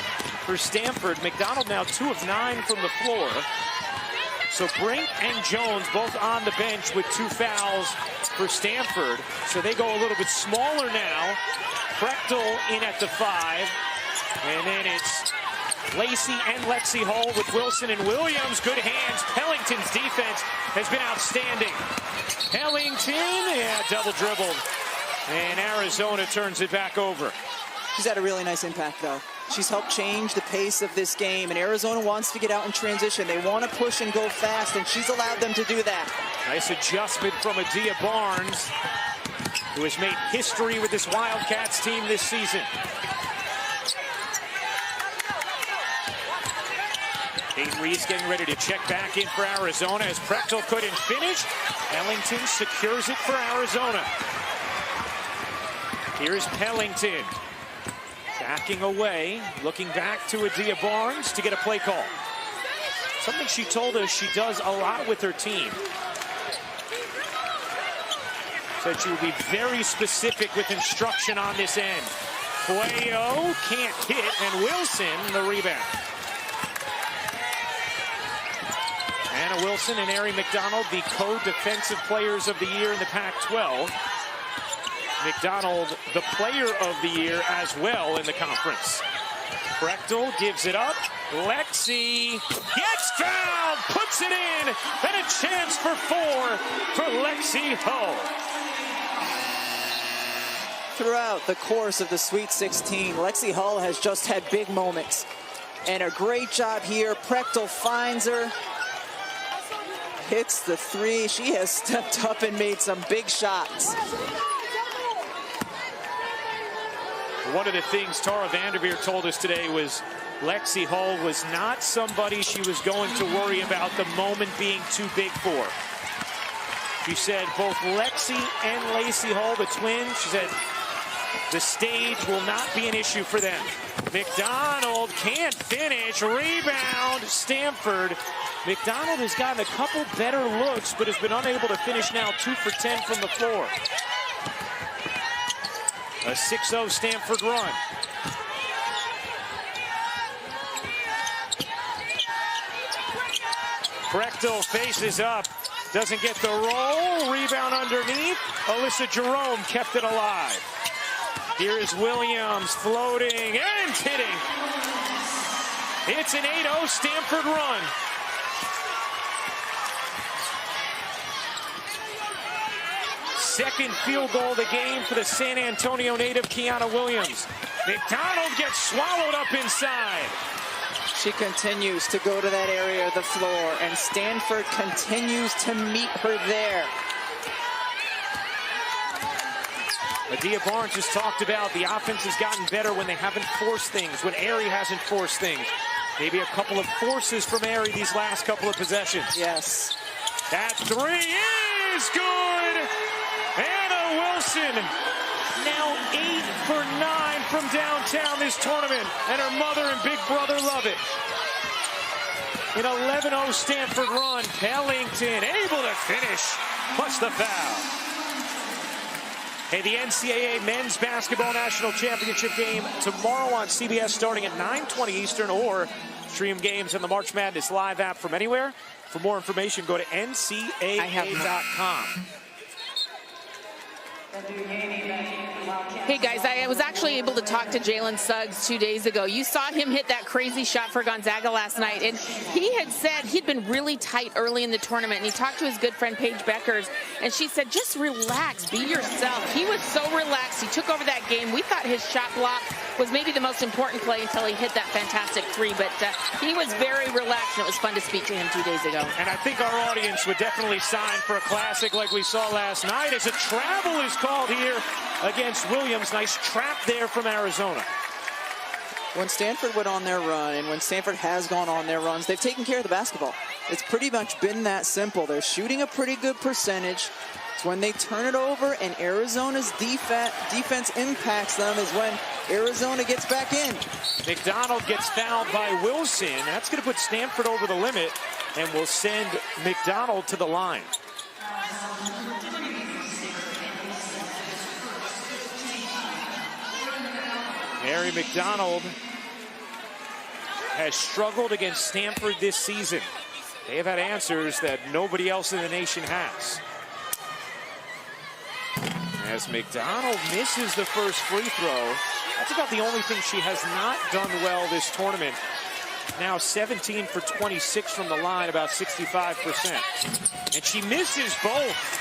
for Stanford. McDonald now 2 of 9 from the floor. So Brink and Jones both on the bench with 2 fouls for Stanford. So they go a little bit smaller now. Prechtel in at the 5. And then it's Lacey and Lexi Hull with Wilson and Williams. Good hands. Pellington's defense has been outstanding. Pellington, double dribbled. And Arizona turns it back over. She's had a really nice impact, though. She's helped change the pace of this game, and Arizona wants to get out in transition. They want to push and go fast, and she's allowed them to do that. Nice adjustment from Adia Barnes, who has made history with this Wildcats team this season. Kate Reese getting ready to check back in for Arizona as Prechtel couldn't finish. Pellington secures it for Arizona. Here's Pellington. Backing away, looking back to Adia Barnes to get a play call. Something she told us she does a lot with her team. Said she will be very specific with instruction on this end. Cuello can't hit, and Wilson the rebound. Anna Wilson and Ari McDonald, the co-defensive players of the year in the Pac-12. McDonald, the player of the year as well in the conference. Prechtel gives it up. Lexi gets fouled, puts it in, and a chance for 4 for Lexi Hull. Throughout the course of the Sweet 16, Lexi Hull has just had big moments. And a great job here. Prechtel finds her. Hits the 3. She has stepped up and made some big shots. One of the things Tara Vanderveer told us today was Lexi Hull was not somebody she was going to worry about the moment being too big for. She said both Lexi and Lacey Hull, the twins, she said the stage will not be an issue for them. McDonald can't finish. Rebound, Stanford. McDonald has gotten a couple better looks, but has been unable to finish now. 2 for 10 from the floor. A 6-0 Stanford run. Prechtel faces up. Doesn't get the roll. Rebound underneath. Alyssa Jerome kept it alive. Here is Williams floating and hitting. It's an 8-0 Stanford run. Second field goal of the game for the San Antonio native, Kiana Williams. McDonald gets swallowed up inside. She continues to go to that area of the floor, and Stanford continues to meet her there. Adia Barnes just talked about the offense has gotten better when they haven't forced things, when Aerie hasn't forced things. Maybe a couple of forces from Aerie these last couple of possessions. Yes. That three is good. Anna Wilson, now 8 for 9 from downtown this tournament, and her mother and big brother love it. An 11-0 Stanford run. Pellington able to finish, plus the foul. Hey, the NCAA Men's Basketball National Championship game tomorrow on CBS starting at 9:20 Eastern, or stream games on the March Madness Live app from anywhere. For more information, go to ncaa.com. Hey guys, I was actually able to talk to Jalen Suggs 2 days ago. You saw him hit that crazy shot for Gonzaga last night, and he had said he'd been really tight early in the tournament, and he talked to his good friend Paige Beckers, and she said, just relax, be yourself. He was so relaxed. He took over that game. We thought his shot block was maybe the most important play until he hit that fantastic three, but he was very relaxed, and it was fun to speak to him 2 days ago. And I think our audience would definitely sign for a classic like we saw last night, as a travel is called here against Williams. Nice trap there from Arizona. When Stanford went on their run, and when Stanford has gone on their runs, they've taken care of the basketball. It's pretty much been that simple. They're shooting a pretty good percentage. It's when they turn it over and Arizona's defense impacts them is when Arizona gets back in. McDonald gets fouled by Wilson. That's going to put Stanford over the limit and will send McDonald to the line. Mary McDonald has struggled against Stanford this season. They have had answers that nobody else in the nation has. As McDonald misses the first free throw, that's about the only thing she has not done well this tournament. Now 17 for 26 from the line, about 65%. And she misses both.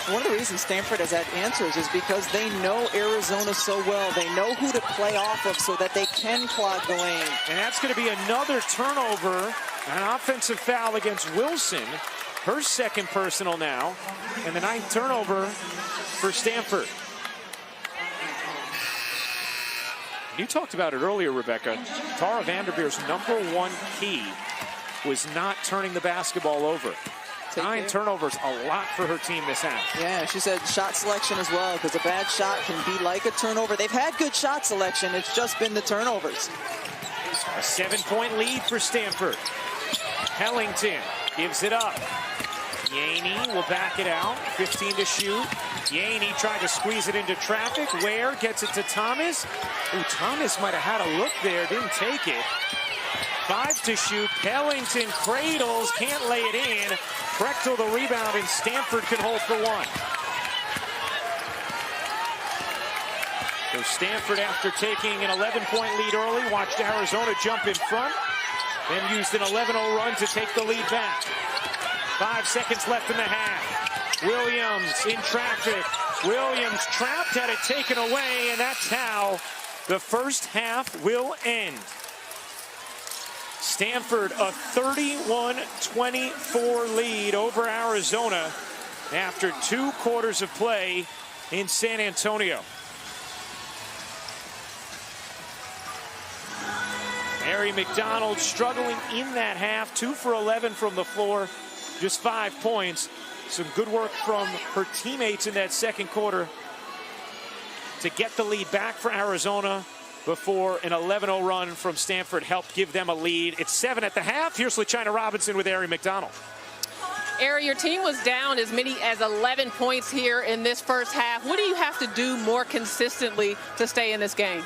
One of the reasons Stanford has had answers is because they know Arizona so well. They know who to play off of so that they can clog the lane. And that's going to be another turnover, an offensive foul against Wilson. Her second personal now, and the 9th turnover for Stanford. You talked about it earlier, Rebecca. Tara Vanderveer's #1 key was not turning the basketball over. 9 turnovers, a lot for her team this half. Yeah, she said shot selection as well, because a bad shot can be like a turnover. They've had good shot selection. It's just been the turnovers. A 7-point lead for Stanford. Pellington gives it up. Yaney will back it out. 15 to shoot. Yaney tried to squeeze it into traffic. Ware gets it to Thomas. Ooh, Thomas might have had a look there, didn't take it. 5 to shoot. Pellington cradles, can't lay it in. Prechtel the rebound, and Stanford can hold for 1. So Stanford, after taking an 11-point lead early, watched Arizona jump in front, then used an 11-0 run to take the lead back. 5 seconds left in the half. Williams in traffic. Williams trapped, had it taken away, and that's how the first half will end. Stanford a 31-24 lead over Arizona after 2 quarters of play in San Antonio. Mary McDonald struggling in that half, 2 for 11 from the floor, just 5 points. Some good work from her teammates in that second quarter to get the lead back for Arizona before an 11-0 run from Stanford helped give them a lead. It's 7 at the half. Here's LaChina Robinson with Aerie McDonald. Aerie, your team was down as many as 11 points here in this first half. What do you have to do more consistently to stay in this game?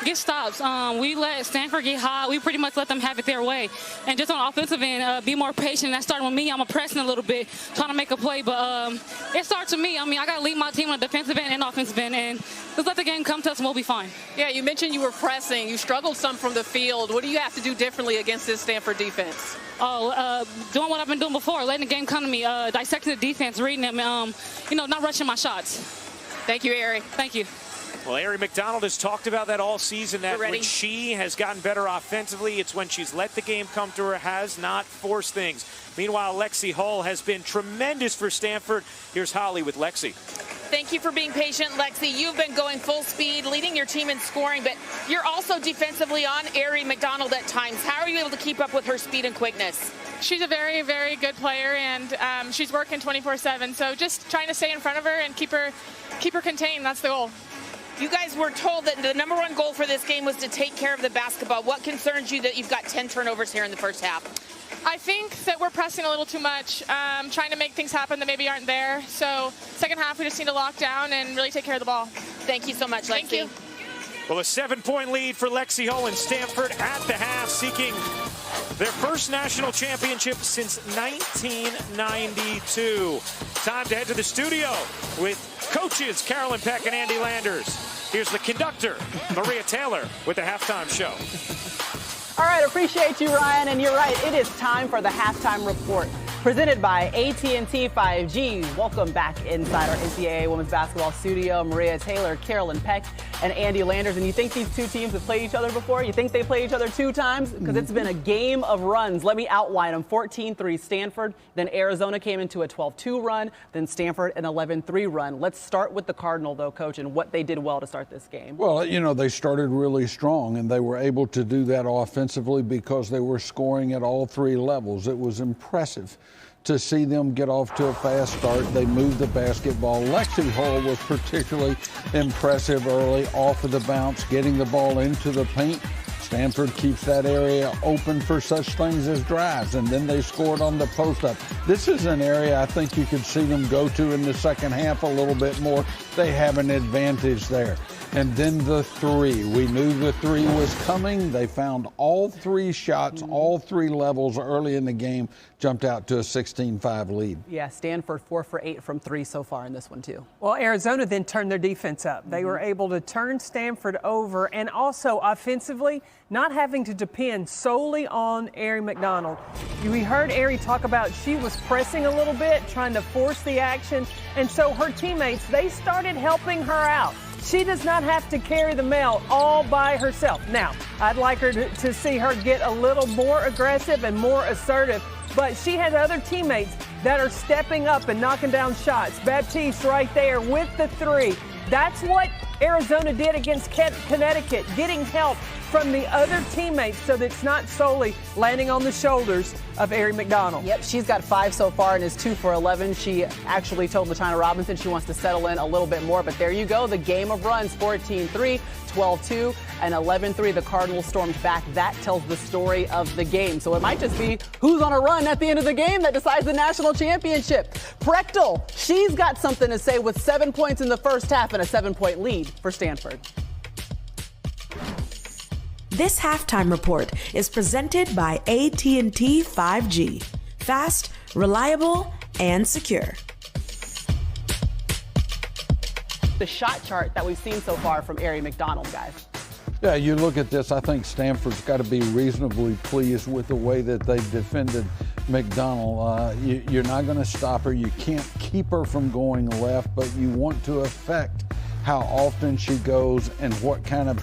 get stops. We let Stanford get hot. We pretty much let them have it their way. And just on offensive end, be more patient. That started with me. I'm pressing a little bit, trying to make a play. But it starts with me. I mean, I got to lead my team on the defensive end and offensive end. And just let the game come to us and we'll be fine. Yeah, you mentioned you were pressing. You struggled some from the field. What do you have to do differently against this Stanford defense? Doing what I've been doing before, letting the game come to me, dissecting the defense, reading them, not rushing my shots. Thank you, Ari. Thank you. Well, Ari McDonald has talked about that all season, that when she has gotten better offensively, it's when she's let the game come to her, has not forced things. Meanwhile, Lexi Hull has been tremendous for Stanford. Here's Holly with Lexi. Thank you for being patient, Lexi. You've been going full speed, leading your team in scoring, but you're also defensively on Ari McDonald at times. How are you able to keep up with her speed and quickness? She's a very, very good player, and she's working 24/7. So just trying to stay in front of her and keep her contained. That's the goal. You guys were told that the #1 goal for this game was to take care of the basketball. What concerns you that you've got 10 turnovers here in the first half? I think that we're pressing a little too much, trying to make things happen that maybe aren't there. So second half, we just need to lock down and really take care of the ball. Thank you so much, Lexi. Thank you. Well, a 7-point lead for Lexi Hull and Stanford at the half, seeking their first national championship since 1992. Time to head to the studio with coaches Carolyn Peck and Andy Landers. Here's the conductor, Maria Taylor, with the halftime show. All right, appreciate you, Ryan. And you're right, it is time for the halftime report. Presented by AT&T 5G. Welcome back inside our NCAA Women's Basketball studio. Maria Taylor, Carolyn Peck, and Andy Landers. And you think these two teams have played each other before? You think they played each other 2 times? Because it's been a game of runs. Let me outline them. 14-3 Stanford. Then Arizona came into a 12-2 run. Then Stanford an 11-3 run. Let's start with the Cardinal, though, Coach, and what they did well to start this game. Well, they started really strong, and they were able to do that offensively because they were scoring at all 3 levels. It was impressive to see them get off to a fast start. They moved the basketball. Lexi Hull was particularly impressive early, off of the bounce, getting the ball into the paint. Stanford keeps that area open for such things as drives, and then they scored on the post-up. This is an area I think you could see them go to in the second half a little bit more. They have an advantage there. And then the 3. We knew the 3 was coming. They found all 3 shots, all 3 levels early in the game, jumped out to a 16-5 lead. Yeah, Stanford 4 for 8 from 3 so far in this one, too. Well, Arizona then turned their defense up. They were able to turn Stanford over, and also offensively, not having to depend solely on Ari McDonald. We heard Ari talk about she was pressing a little bit, trying to force the action, and so her teammates, they started helping her out. She does not have to carry the mail all by herself. Now, I'd like her to see her get a little more aggressive and more assertive, but she has other teammates that are stepping up and knocking down shots. Baptiste right there with the 3. That's what Arizona did against Connecticut, getting help from the other teammates so that it's not solely landing on the shoulders of Ari McDonald. Yep, she's got 5 so far and is 2 for 11. She actually told LaTanya Robinson she wants to settle in a little bit more, but there you go, the game of runs, 14-3, 12-2, and 11-3. The Cardinals stormed back. That tells the story of the game. So it might just be who's on a run at the end of the game that decides the national championship. Prechtel, she's got something to say with 7 points in the first half and a 7-point lead for Stanford. This halftime report is presented by AT&T 5G. Fast, reliable, and secure. The shot chart that we've seen so far from Ari McDonald, guys. Yeah, you look at this, I think Stanford's got to be reasonably pleased with the way that they defended McDonald. You're not going to stop her. You can't keep her from going left, but you want to affect how often she goes and what kind of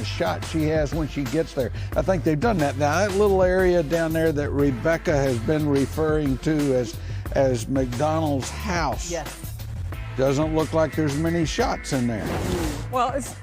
shot she has when she gets there. I think they've done that. Now, that little area down there that Rebecca has been referring to as McDonald's house. Yes. Doesn't look like there's many shots in there. Well, it's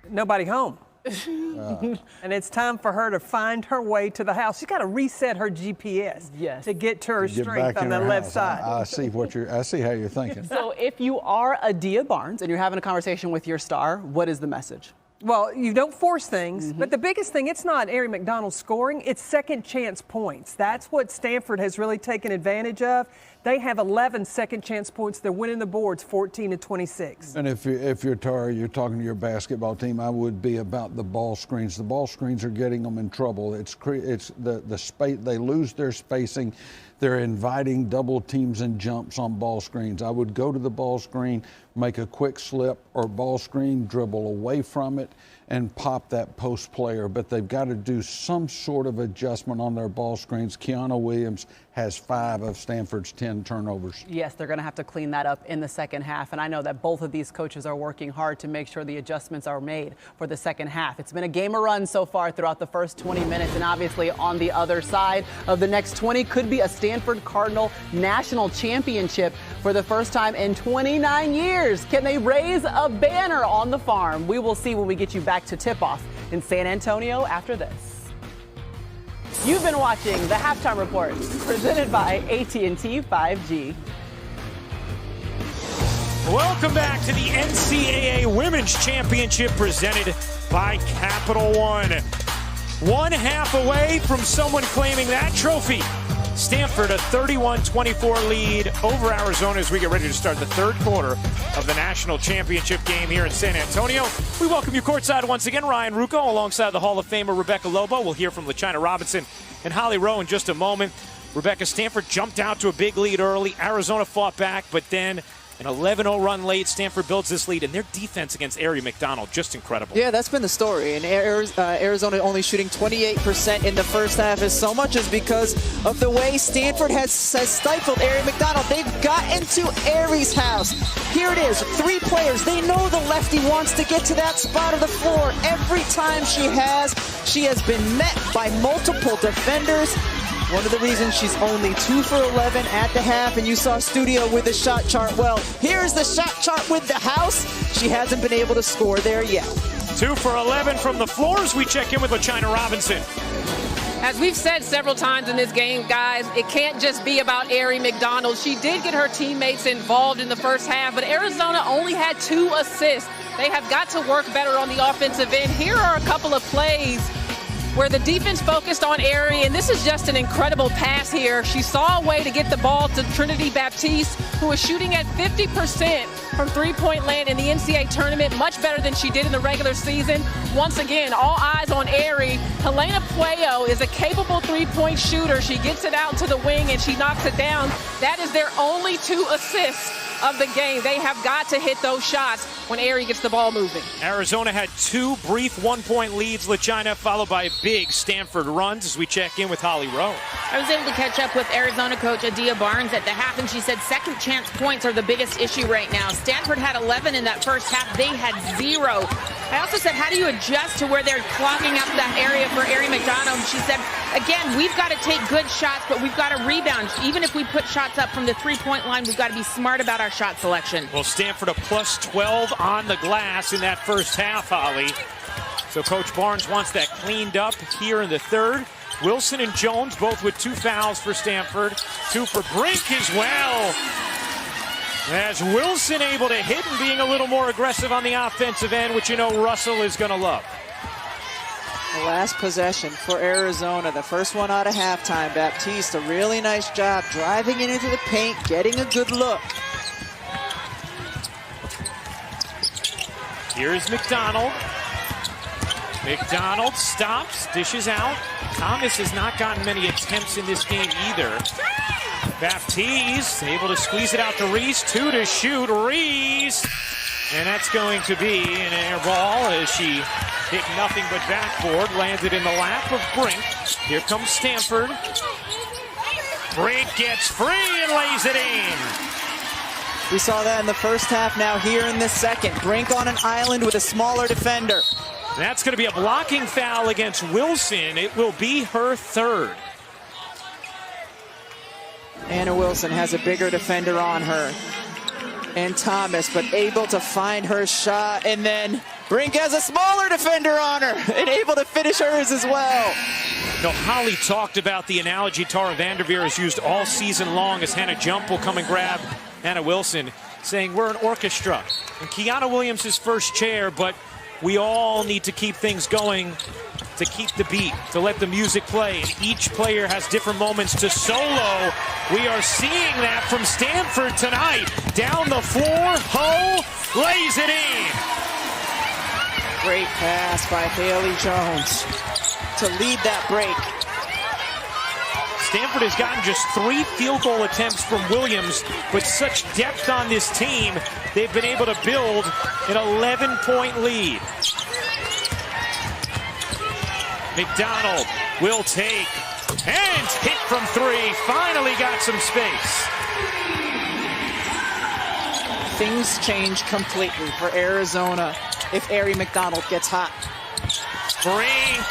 nobody home. And it's time for her to find her way to the house. She's got to reset her GPS to get to her strength on the left side. I see how you're thinking. So if you are a Dia Barnes and you're having a conversation with your star, what is the message? Well, you don't force things, but the biggest thing, it's not Aerie McDonald scoring, it's second chance points. That's what Stanford has really taken advantage of. They have 11 second chance points. They're winning the boards 14-26. And if you're Tara, you're talking to your basketball team, I would be about the ball screens. The ball screens are getting them in trouble. It's the space, they lose their spacing. They're inviting double teams and jumps on ball screens. I would go to the ball screen, make a quick slip or ball screen, dribble away from it, and pop that post player. But they've got to do some sort of adjustment on their ball screens. Kiana Williams has 5 of Stanford's 10 turnovers. Yes, they're going to have to clean that up in the second half. And I know that both of these coaches are working hard to make sure the adjustments are made for the second half. It's been a game of runs so far throughout the first 20 minutes. And obviously on the other side of the next 20 could be a Stanford Cardinal national championship for the first time in 29 years. Can they raise a banner on the farm? We will see when we get you back to tip-off in San Antonio after this. You've been watching the Halftime Report, presented by AT&T 5G. Welcome back to the NCAA Women's Championship presented by Capital One. 1/2 away from someone claiming that trophy. Stanford a 31-24 lead over Arizona as we get ready to start the third quarter of the national championship game here in San Antonio. We welcome you courtside once again. Ryan Rucco alongside the Hall of Famer Rebecca Lobo. We'll hear from LaChina Robinson and Holly Rowe in just a moment. Rebecca, Stanford jumped out to a big lead early. Arizona fought back, but then an 11-0 run late. Stanford builds this lead, and their defense against Aerie McDonald, just incredible. Yeah, that's been the story. And Arizona only shooting 28% in the first half is so much is because of the way Stanford has stifled Aerie McDonald. They've gotten to Aerie's house. Here it is, 3 players. They know the lefty wants to get to that spot of the floor. Every time she has been met by multiple defenders. One of the reasons she's only 2 for 11 at the half, and you saw Studio with the shot chart. Well, here's the shot chart with the house. She hasn't been able to score there yet. 2 for 11 from the floors. We check in with LaChina Robinson. As we've said several times in this game, guys, it can't just be about Aerie McDonald. She did get her teammates involved in the first half, but Arizona only had 2 assists. They have got to work better on the offensive end. Here are a couple of plays where the defense focused on Aerie, and this is just an incredible pass here. She saw a way to get the ball to Trinity Baptiste, who was shooting at 50% from three-point land in the NCAA tournament, much better than she did in the regular season. Once again, all eyes on Aerie. Helena Puello is a capable three-point shooter. She gets it out to the wing, and she knocks it down. That is their only 2 assists of the game. They have got to hit those shots when Aerie gets the ball moving. Arizona had 2 brief 1-point leads, LaChina, followed by big Stanford runs as we check in with Holly Rowe. I was able to catch up with Arizona coach Adia Barnes at the half, and she said second chance points are the biggest issue right now. Stanford had 11 in that first half. They had 0. I also said, how do you adjust to where they're clogging up that area for Aerie McDonald? And she said, again, we've got to take good shots, but we've got to rebound. Even if we put shots up from the three-point line, we've got to be smart about our shot selection. Well, Stanford a plus 12 on the glass in that first half, Holly. So Coach Barnes wants that cleaned up here in the third. Wilson and Jones both with 2 fouls for Stanford. 2 for Brink as well. As Wilson able to hit and being a little more aggressive on the offensive end, which you know Russell is going to love. The last possession for Arizona, the first one out of halftime. Baptiste, a really nice job driving it into the paint, getting a good look. Here's McDonald. McDonald stops, dishes out. Thomas has not gotten many attempts in this game either. Baptiste able to squeeze it out to Reese. 2 to shoot. Reese. And that's going to be an air ball as she hit nothing but backboard. Landed in the lap of Brink. Here comes Stanford. Brink gets free and lays it in. We saw that in the first half, now here in the second. Brink on an island with a smaller defender. That's going to be a blocking foul against Wilson. It will be her 3rd. Anna Wilson has a bigger defender on her. And Thomas, but able to find her shot. And then Brink has a smaller defender on her and able to finish hers as well. No, Holly talked about the analogy Tara Vanderveer has used all season long as Hannah Jump will come and grab Anna Wilson, saying we're an orchestra. And Kiana Williams is first chair, but we all need to keep things going, to keep the beat, to let the music play. And each player has different moments to solo. We are seeing that from Stanford tonight. Down the floor, Ho lays it in. Great pass by Haley Jones to lead that break. Stanford has gotten just 3 field goal attempts from Williams. With such depth on this team, they've been able to build an 11-point lead. McDonald will take and hit from 3. Finally got some space. Things change completely for Arizona if Aari McDonald gets hot. Brink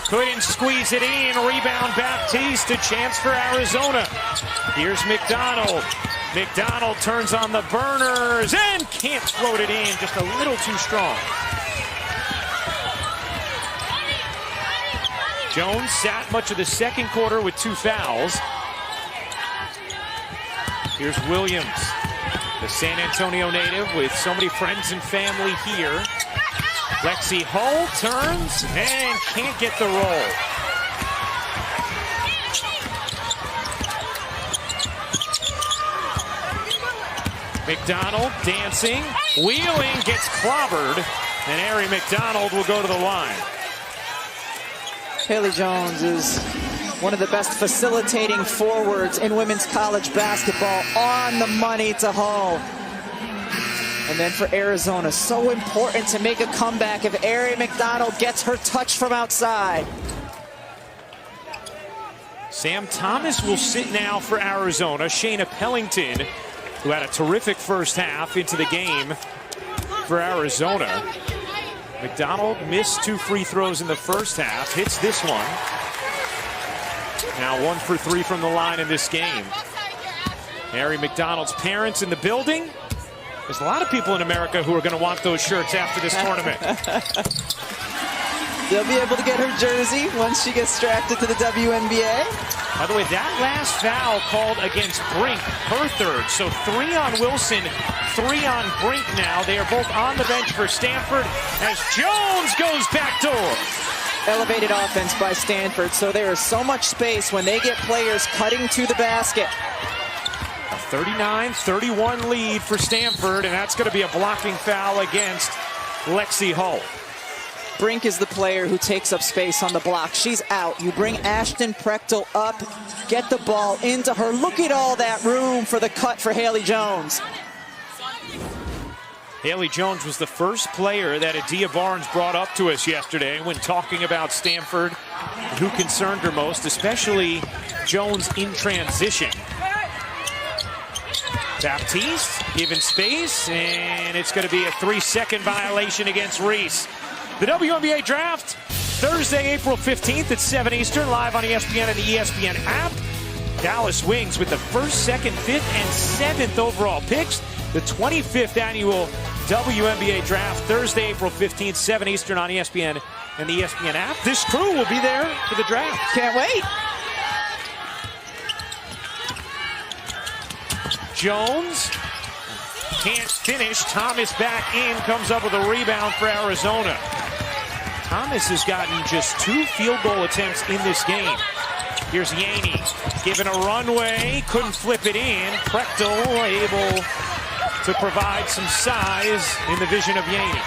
couldn't squeeze it in. Rebound Baptiste. A chance for Arizona. Here's McDonald. McDonald turns on the burners and can't float it in. Just a little too strong. Jones sat much of the second quarter with 2 fouls. Here's Williams, the San Antonio native with so many friends and family here. Lexi Hull turns and can't get the roll. McDonald dancing, wheeling, gets clobbered, and Aari McDonald will go to the line. Haley Jones is one of the best facilitating forwards in women's college basketball. On the money to Hull. And then for Arizona, so important to make a comeback if Aari McDonald gets her touch from outside. Sam Thomas will sit now for Arizona. Shayna Pellington, who had a terrific first half, into the game for Arizona. McDonald missed 2 free throws in the first half, hits this one. Now 1 for 3 from the line in this game. Aari McDonald's parents in the building. There's a lot of people in America who are going to want those shirts after this tournament. They'll be able to get her jersey once she gets drafted to the WNBA. By the way, that last foul called against Brink, her 3rd. So 3 on Wilson, 3 on Brink now. They are both on the bench for Stanford as Jones goes backdoor. Elevated offense by Stanford, so there is so much space when they get players cutting to the basket. A 39-31 lead for Stanford, and that's going to be a blocking foul against Lexi Hull. Brink is the player who takes up space on the block. She's out. You bring Ashton Prechtel up, get the ball into her. Look at all that room for the cut for Haley Jones. Haley Jones was the first player that Adia Barnes brought up to us yesterday when talking about Stanford and who concerned her most, especially Jones in transition. Baptiste given space, and it's going to be a 3-second violation against Reese. The WNBA Draft, Thursday, April 15th at 7 Eastern, live on ESPN and the ESPN app. Dallas Wings with the 1st, 2nd, 5th, and 7th overall picks. The 25th annual WNBA Draft, Thursday, April 15th, 7 Eastern on ESPN and the ESPN app. This crew will be there for the draft. Can't wait. Jones can't finish. Thomas back in, comes up with a rebound for Arizona. Thomas has gotten just 2 field goal attempts in this game. Here's Yaney, given a runway, couldn't flip it in. Prechtel able to provide some size in the vision of Yaney.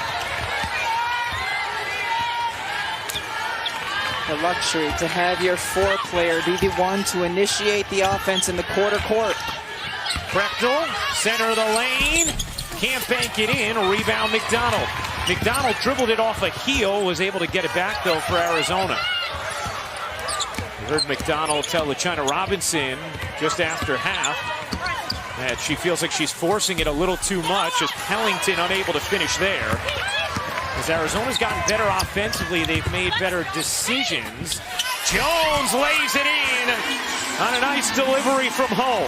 The luxury to have your 4 player be the one to initiate the offense in the quarter court. Prechtel, center of the lane, can't bank it in. Rebound McDonald. McDonald dribbled it off a heel, was able to get it back though for Arizona. You heard McDonald tell LaChina Robinson just after half that she feels like she's forcing it a little too much, as Pellington unable to finish there. As Arizona's gotten better offensively, they've made better decisions. Jones lays it in on a nice delivery from Hull.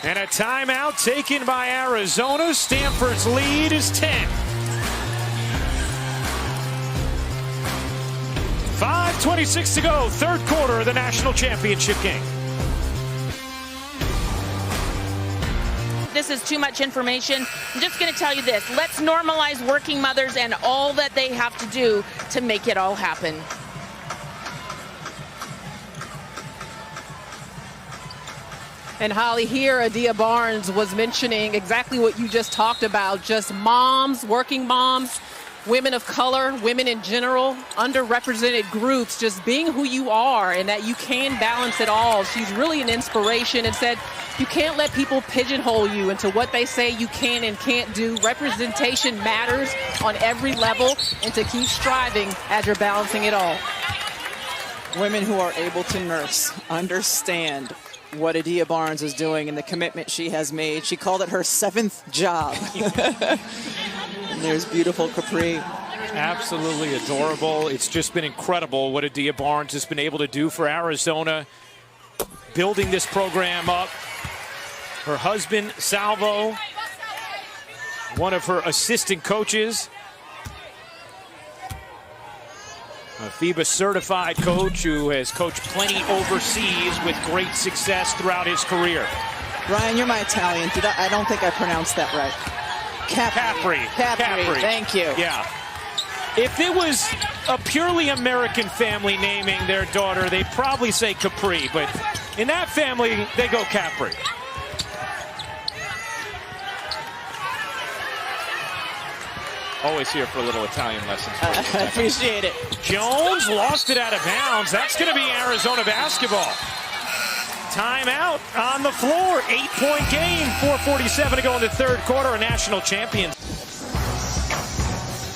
And a timeout taken by Arizona. Stanford's lead is 10. 5:26 to go, 3rd quarter of the national championship game. this is too much information. I'm just going to tell you this. Let's normalize working mothers and all that they have to do to make it all happen. And Holly, here Adia Barnes was mentioning exactly what you just talked about, just moms, working moms, women of color, women in general, underrepresented groups, just being who you are and that you can balance it all. She's really an inspiration and said you can't let people pigeonhole you into what they say you can and can't do. Representation matters on every level, and to keep striving as you're balancing it all. Women who are able to nurse understand what Adia Barnes is doing and the commitment she has made. She called it her 7th job. And there's beautiful Capri. Absolutely adorable. It's just been incredible what Adia Barnes has been able to do for Arizona, building this program up. Her husband, Salvo, one of her assistant coaches, a FIBA certified coach who has coached plenty overseas with great success throughout his career. Ryan, you're my Italian. I don't think I pronounced that right. Capri. Thank you. Yeah. If it was a purely American family naming their daughter, they'd probably say Capri, but in that family, they go Capri. Always here for a little Italian lessons. I appreciate it. Jones lost it out of bounds. That's going to be Arizona basketball. Timeout on the floor. 8-point game. 4:47 to go in the third quarter. A national champion.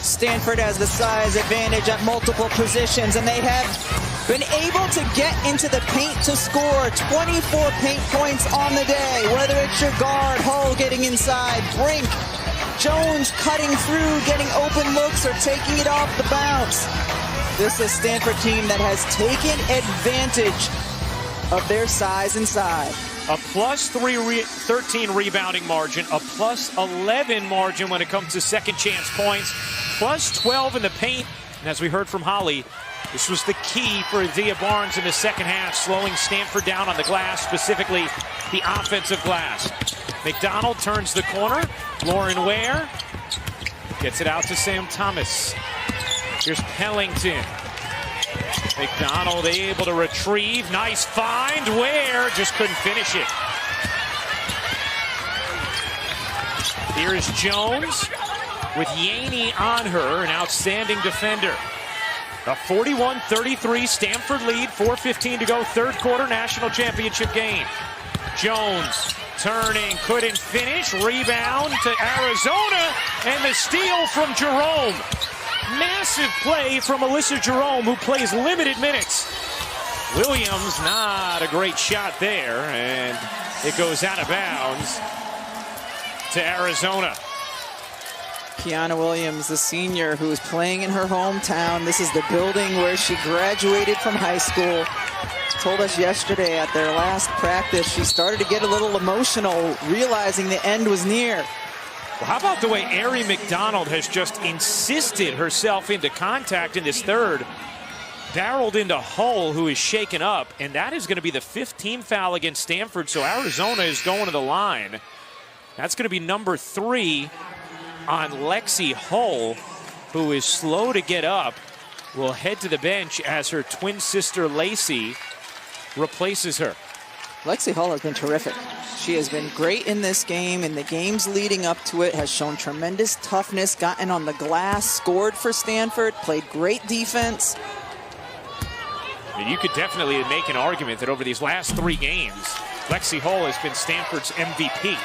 Stanford has the size advantage at multiple positions, and they have been able to get into the paint to score. 24 paint points on the day, whether it's your guard, Hull getting inside, Brink, Jones cutting through, getting open looks, or taking it off the bounce. This is a Stanford team that has taken advantage of their size inside. A plus 13 rebounding margin, a plus 11 margin when it comes to second chance points, plus 12 in the paint. And as we heard from Holly, this was the key for Adia Barnes in the second half, slowing Stanford down on the glass, specifically the offensive glass. McDonald turns the corner. Lauren Ware gets it out to Sam Thomas. Here's Pellington. McDonald able to retrieve. Nice find. Ware just couldn't finish it. Here's Jones with Yaney on her, an outstanding defender. A 41-33 Stanford lead, 4:15 to go, third quarter national championship game. Jones turning, couldn't finish. Rebound to Arizona, and the steal from Jerome. Massive play from Alyssa Jerome, who plays limited minutes. Williams, not a great shot there, and it goes out of bounds to Arizona. Kiana Williams, the senior who is playing in her hometown. This is the building where she graduated from high school. Told us yesterday at their last practice she started to get a little emotional, realizing the end was near. Well, how about the way Ari McDonald has just insisted herself into contact in this third? Barreled into Hull, who is shaken up, and that is going to be the 5th team foul against Stanford, so Arizona is going to the line. That's going to be number 3 on Lexi Hull, who is slow to get up. Will head to the bench as her twin sister Lacey replaces her. Lexi Hull has been terrific. She has been great in this game, and the games leading up to it has shown tremendous toughness, gotten on the glass, scored for Stanford, played great defense. You could definitely make an argument that over these last 3 games, Lexi Hull has been Stanford's MVP.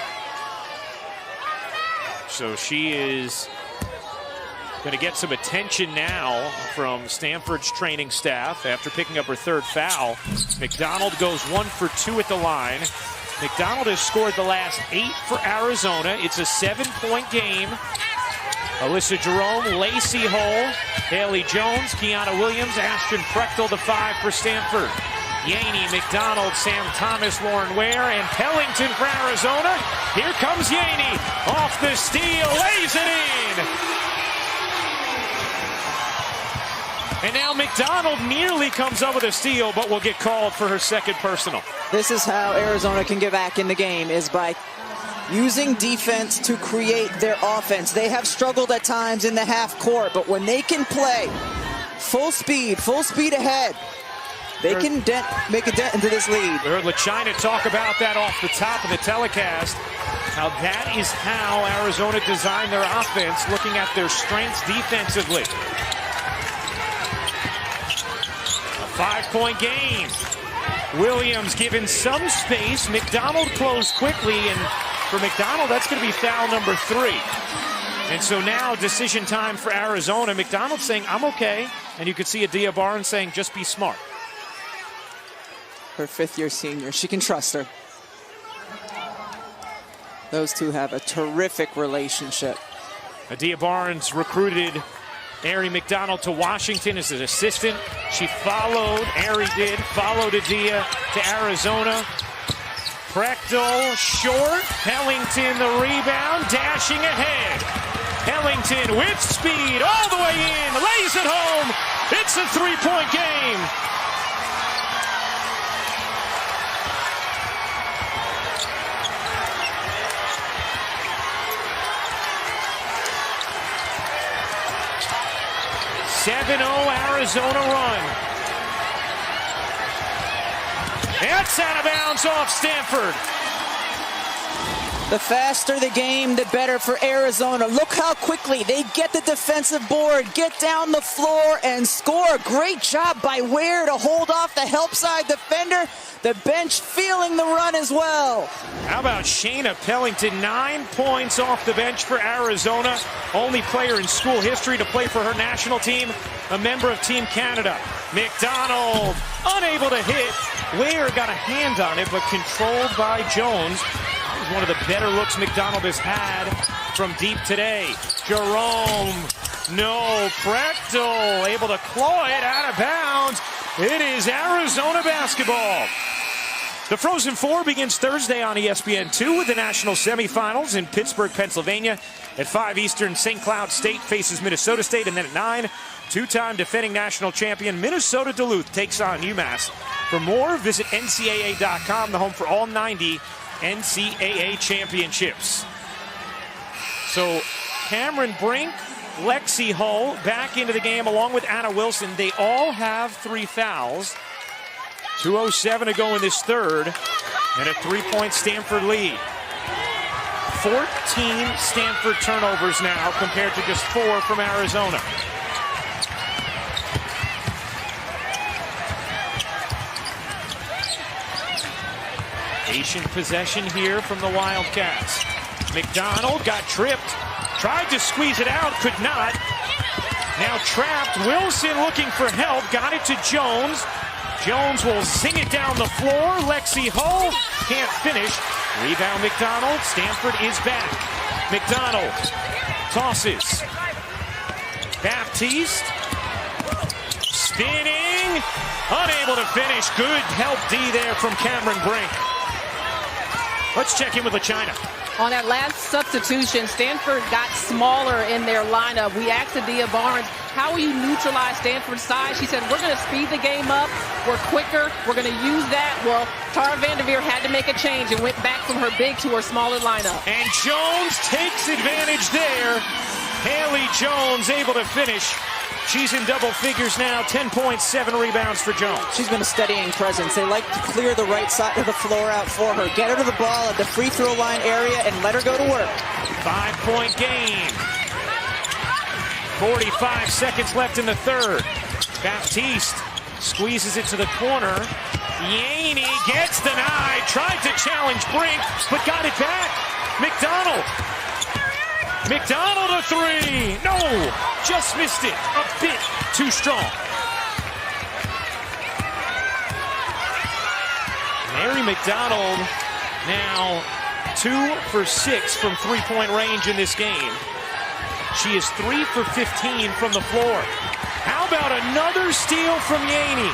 So she is going to get some attention now from Stanford's training staff after picking up her 3rd foul. McDonald goes 1 for 2 at the line. McDonald has scored the last 8 for Arizona. It's a 7-point game. Alyssa Jerome, Lacey Hull, Haley Jones, Kiana Williams, Ashton Prechtel, the 5 for Stanford. Yaney, McDonald, Sam Thomas, Lauren Ware, and Pellington for Arizona. Here comes Yaney, off the steal, lays it in. And now McDonald nearly comes up with a steal, but will get called for her 2nd personal. This is how Arizona can get back in the game, is by using defense to create their offense. They have struggled at times in the half court, but when they can play full speed ahead, they can make a dent into this lead. We heard LaChina talk about that off the top of the telecast. How that is how Arizona designed their offense, looking at their strengths defensively. A 5-point game. Williams given some space. McDonald closed quickly, and for McDonald, that's going to be foul number 3. And so now decision time for Arizona. McDonald saying, I'm okay. And you could see Adia Barnes saying, just be smart. Her 5th-year senior. She can trust her. Those two have a terrific relationship. Adia Barnes recruited Ari McDonald to Washington as an assistant. She followed Adia to Arizona. Prechtel short. Pellington the rebound, dashing ahead. Pellington with speed all the way in, lays it home. It's a 3-point game. Arizona run. That's out of bounds off Stanford. The faster the game, the better for Arizona. Look how quickly they get the defensive board, get down the floor, and score. Great job by Ware to hold off the help side defender. The bench feeling the run as well. How about Shayna Pellington? 9 points off the bench for Arizona. Only player in school history to play for her national team, a member of Team Canada. McDonald unable to hit. Ware got a hand on it, but controlled by Jones. That was one of the better looks McDonald has had from deep today. Jerome, no. Prechtel able to claw it out of bounds. It is Arizona basketball. The Frozen Four begins Thursday on ESPN2 with the national semifinals in Pittsburgh, Pennsylvania. At 5 Eastern, St. Cloud State faces Minnesota State. And then at 9, two-time defending national champion Minnesota Duluth takes on UMass. For more, visit NCAA.com, the home for all 90 NCAA championships. So Cameron Brink, Lexi Hull back into the game along with Anna Wilson. They all have 3 fouls. 2:07 to go in this third, and a 3-point Stanford lead. 14 Stanford turnovers now compared to just 4 from Arizona. Patient possession here from the Wildcats. McDonald got tripped, tried to squeeze it out, could not. Now trapped. Wilson looking for help, got it to Jones. Jones will zing it down the floor. Lexi Hull can't finish. Rebound McDonald. Stanford is back. McDonald tosses. Baptiste spinning. Unable to finish. Good help D there from Cameron Brink. Let's check in with LaChina. On that last substitution, Stanford got smaller in their lineup. We asked Adia Barnes, how will you neutralize Stanford's size? She said, we're going to speed the game up. We're quicker. We're going to use that. Well, Tara Vanderveer had to make a change and went back from her big to her smaller lineup. And Jones takes advantage there. Haley Jones able to finish. She's in double figures now, 10 points, 7 rebounds for Jones. She's been a steadying presence. They like to clear the right side of the floor out for her. Get her to the ball at the free throw line area and let her go to work. 5-point game. 45 seconds left in the third. Baptiste squeezes it to the corner. Yaney gets denied, tried to challenge Brink, but got it back. McDonald a 3. No, just missed it. A bit too strong. Mary McDonald now 2 for 6 from 3-point range in this game. She is 3 for 15 from the floor. How about another steal from Yaney?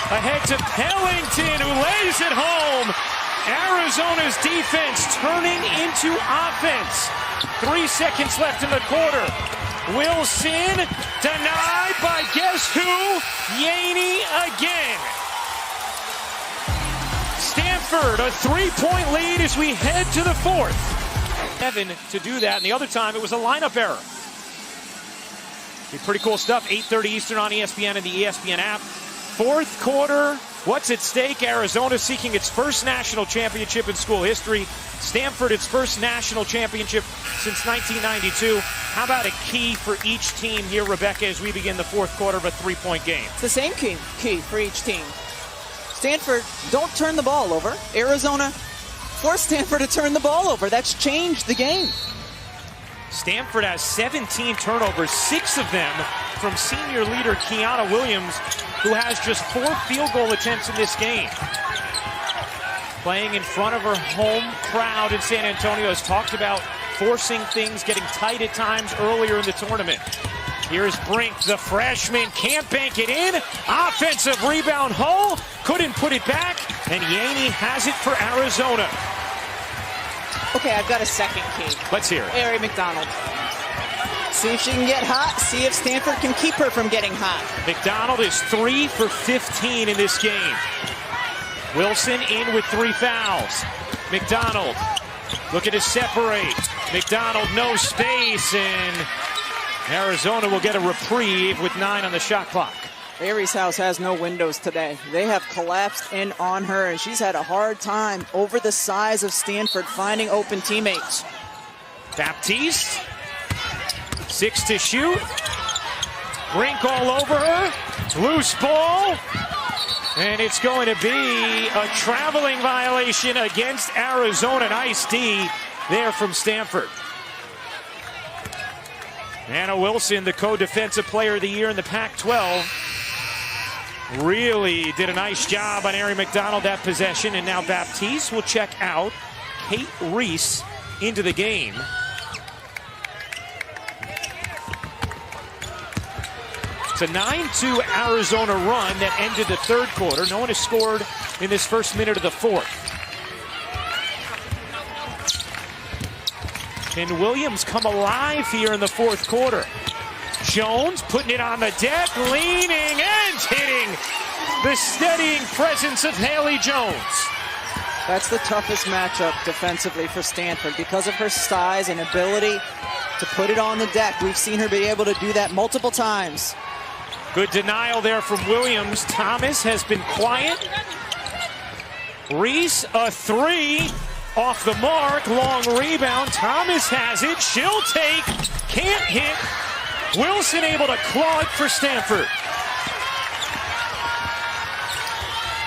Ahead to Pellington, who lays it home. Arizona's defense turning into offense. 3 seconds left in the quarter. Wilson denied by guess who? Yaney again. Stanford a 3-point lead as we head to the fourth. 7 to do that, and the other time it was a lineup error. Pretty cool stuff. 8:30 Eastern on ESPN and the ESPN app. Fourth quarter, what's at stake? Arizona seeking its first national championship in school history. Stanford, its first national championship since 1992. How about a key for each team here, Rebecca, as we begin the fourth quarter of a 3-point game? It's the same key for each team. Stanford, don't turn the ball over. Arizona, force Stanford to turn the ball over. That's changed the game. Stanford has 17 turnovers, 6 of them from senior leader Kiana Williams, who has just 4 field goal attempts in this game. Playing in front of her home crowd in San Antonio, has talked about forcing things, getting tight at times earlier in the tournament. Here's Brink, the freshman, can't bank it in. Offensive rebound, Hull couldn't put it back, and Yaney has it for Arizona. Okay, I've got a second key. Let's hear it. Aari McDonald. See if she can get hot. See if Stanford can keep her from getting hot. McDonald is 3 for 15 in this game. Wilson in with 3 fouls. McDonald looking to separate. McDonald, no space, and Arizona will get a reprieve with 9 on the shot clock. Aari's house has no windows today. They have collapsed in on her, and she's had a hard time over the size of Stanford finding open teammates. Baptiste, 6 to shoot. Brink all over her. Loose ball. And it's going to be a traveling violation against Arizona. Nice D there from Stanford. Anna Wilson, the co-defensive player of the year in the Pac-12. Really did a nice job on Aari McDonald that possession, and now Baptiste will check out. Kate Reese into the game. It's a 9-2 Arizona run that ended the third quarter. No one has scored in this first minute of the fourth. Can Williams come alive here in the fourth quarter? Jones putting it on the deck, leaning and hitting. The steadying presence of Haley Jones. That's the toughest matchup defensively for Stanford because of her size and ability to put it on the deck. We've seen her be able to do that multiple times. Good denial there from Williams. Thomas has been quiet. Reese, a 3 off the mark. Long rebound. Thomas has it. She'll take. Can't hit. Wilson able to claw it for Stanford.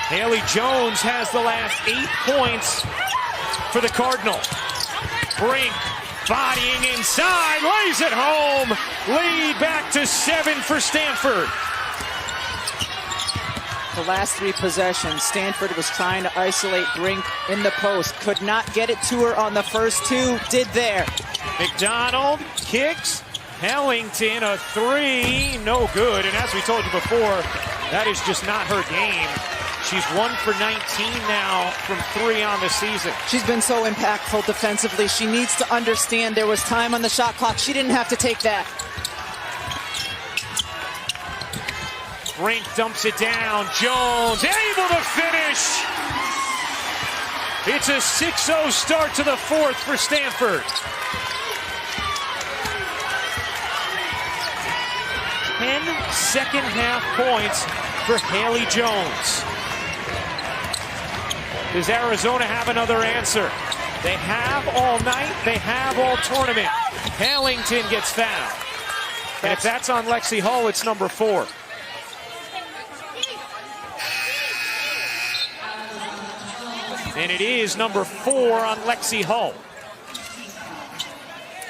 Haley Jones has the last 8 points for the Cardinal. Brink bodying inside, lays it home. Lead back to 7 for Stanford. The last 3 possessions, Stanford was trying to isolate Brink in the post. Could not get it to her on the first 2. Did there. McDonald kicks. Hellington, a 3, no good. And as we told you before, that is just not her game. She's 1 for 19 now from 3 on the season. She's been so impactful defensively. She needs to understand there was time on the shot clock. She didn't have to take that. Brink dumps it down. Jones able to finish. It's a 6-0 start to the fourth for Stanford. 10 second half points for Haley Jones. Does Arizona have another answer? They have all night. They have all tournament. Hellington gets fouled. And if that's on Lexi Hull, it's number 4. And it is number 4 on Lexi Hull.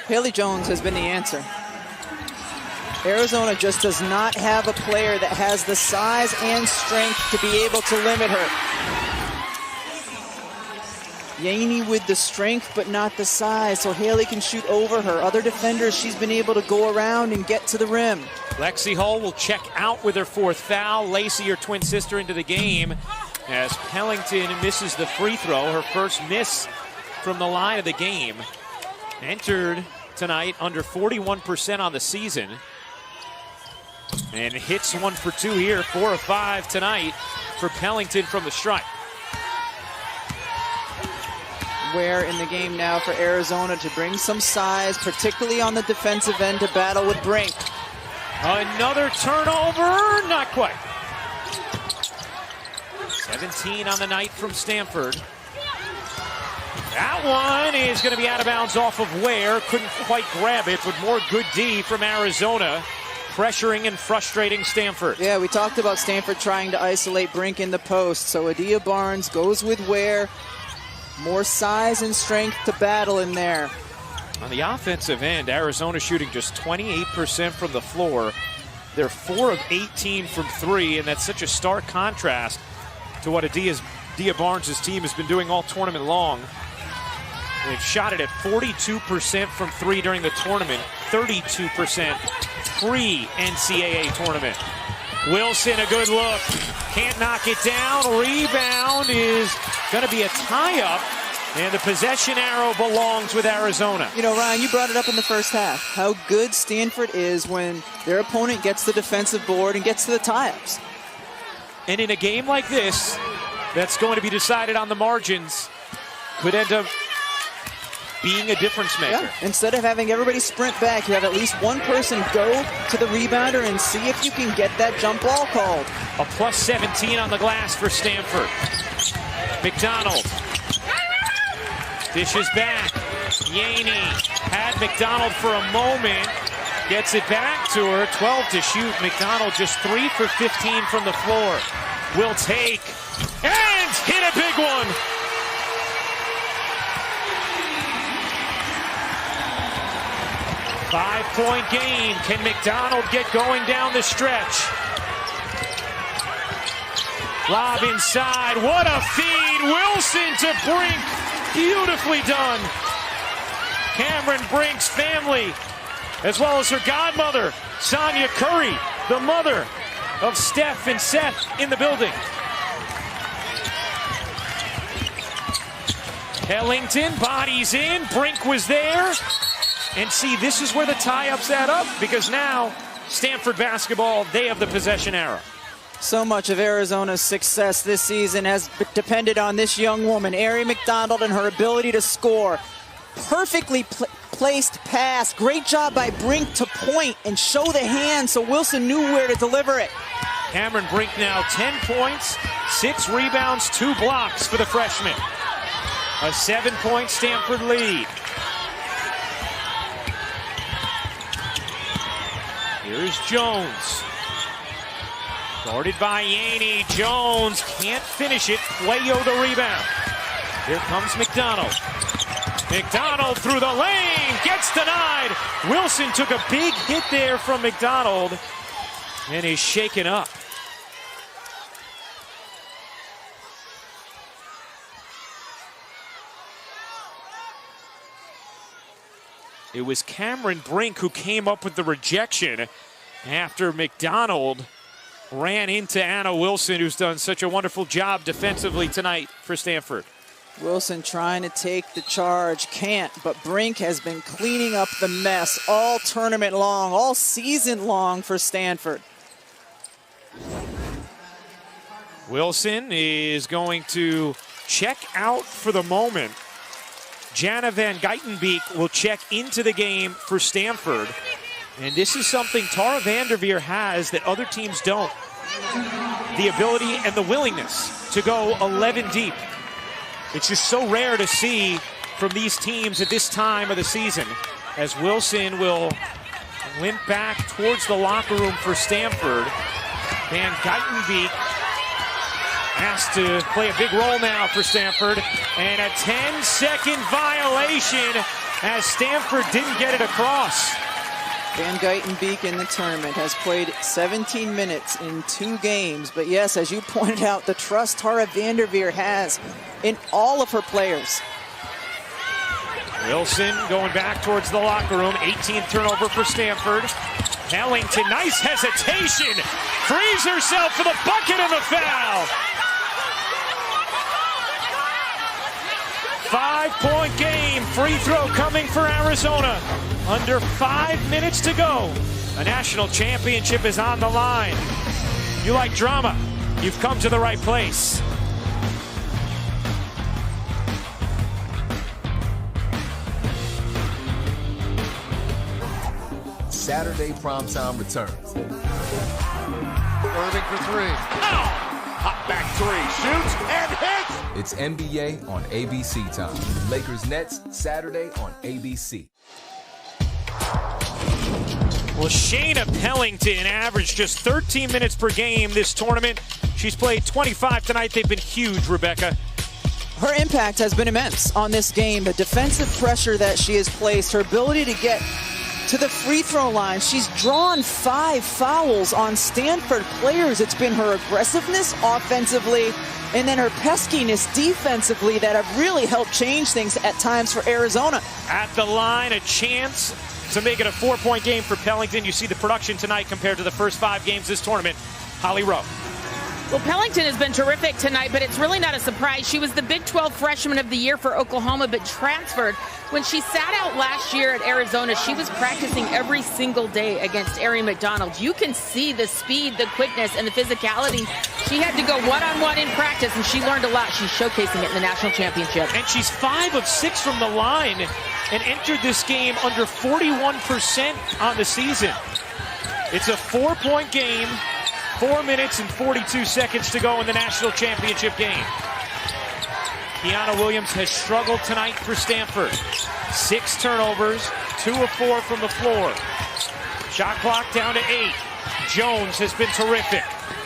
Haley Jones has been the answer. Arizona just does not have a player that has the size and strength to be able to limit her. Yaney with the strength but not the size, so Haley can shoot over her. Other defenders, she's been able to go around and get to the rim. Lexi Hull will check out with her 4th foul. Lacey, her twin sister, into the game as Pellington misses the free throw. Her first miss from the line of the game. Entered tonight under 41% on the season. And hits 1 for 2 here, 4 of 5 tonight for Pellington from the stripe. Ware in the game now for Arizona to bring some size, particularly on the defensive end, to battle with Brink. Another turnover, not quite. 17 on the night from Stanford. That one is going to be out of bounds off of Ware. Couldn't quite grab it, but more good D from Arizona, pressuring and frustrating Stanford. Yeah, we talked about Stanford trying to isolate Brink in the post. So Adia Barnes goes with Ware. More size and strength to battle in there. On the offensive end, Arizona shooting just 28% from the floor. They're 4 of 18 from 3, and that's such a stark contrast to what Adia Barnes' team has been doing all tournament long. They've shot it at 42% from 3 during the tournament, 32% pre-NCAA tournament. Wilson, a good look. Can't knock it down. Rebound is going to be a tie-up, and the possession arrow belongs with Arizona. You know, Ryan, you brought it up in the first half, how good Stanford is when their opponent gets the defensive board and gets to the tie-ups. And in a game like this, that's going to be decided on the margins, could end up being a difference maker. Yeah. Instead of having everybody sprint back, you have at least one person go to the rebounder and see if you can get that jump ball called. A plus 17 on the glass for Stanford. McDonald dishes back. Yaney had McDonald for a moment. Gets it back to her. 12 to shoot. McDonald just 3 for 15 from the floor. Will take and hit a big one. Five-point game. Can McDonald get going down the stretch? Lob inside. What a feed. Wilson to Brink. Beautifully done. Cameron Brink's family, as well as her godmother, Sonia Curry, the mother of Steph and Seth, in the building. Ellington bodies in. Brink was there. And see, this is where the tie-ups add up, because now Stanford basketball, they have the possession arrow. So much of Arizona's success this season has depended on this young woman, Ari McDonald, and her ability to score. Perfectly placed pass. Great job by Brink to point and show the hand so Wilson knew where to deliver it. Cameron Brink now 10 points, 6 rebounds, 2 blocks for the freshman. A 7-point Stanford lead. Here's Jones. Guarded by Yaney. Jones can't finish it. Cuello the rebound. Here comes McDonald. McDonald through the lane. Gets denied. Wilson took a big hit there from McDonald and is shaken up. It was Cameron Brink who came up with the rejection after McDonald ran into Anna Wilson, who's done such a wonderful job defensively tonight for Stanford. Wilson trying to take the charge, can't, but Brink has been cleaning up the mess all tournament long, all season long for Stanford. Wilson is going to check out for the moment. Jana Van Geitenbeek will check into the game for Stanford. And this is something Tara Vanderveer has that other teams don't. The ability and the willingness to go 11 deep. It's just so rare to see from these teams at this time of the season, as Wilson will limp back towards the locker room for Stanford. Van Geitenbeek asked to play a big role now for Stanford. And a 10-second violation as Stanford didn't get it across. Van Geitenbeek in the tournament has played 17 minutes in 2 games. But yes, as you pointed out, the trust Tara Vanderveer has in all of her players. Wilson going back towards the locker room. 18th turnover for Stanford. Ellington, nice hesitation. Frees herself for the bucket and the foul. 5-point game. Free throw coming for Arizona. Under 5 minutes to go. A national championship is on the line. You like drama? You've come to the right place. Saturday primetime returns. Irving for three. Oh! Hot back three. Shoots and hits. It's NBA on ABC time. Lakers-Nets, Saturday on ABC. Well, Shayna Pellington averaged just 13 minutes per game this tournament. She's played 25 tonight. They've been huge, Rebecca. Her impact has been immense on this game. The defensive pressure that she has placed, her ability to get to the free throw line. She's drawn 5 fouls on Stanford players. It's been her aggressiveness offensively and then her peskiness defensively that have really helped change things at times for Arizona. At the line, a chance to make it a 4-point game for Pellington. You see the production tonight compared to the first 5 games this tournament. Holly Rowe. Well, Pellington has been terrific tonight, but it's really not a surprise. She was the Big 12 Freshman of the Year for Oklahoma, but transferred. When she sat out last year at Arizona, she was practicing every single day against Ari McDonald. You can see the speed, the quickness, and the physicality. She had to go one-on-one in practice, and she learned a lot. She's showcasing it in the national championship. And she's 5 of 6 from the line and entered this game under 41% on the season. It's a 4-point game. 4 minutes and 42 seconds to go in the national championship game. Kiana Williams has struggled tonight for Stanford. 6 turnovers, 2 of 4 from the floor. Shot clock down to 8. Jones has been terrific.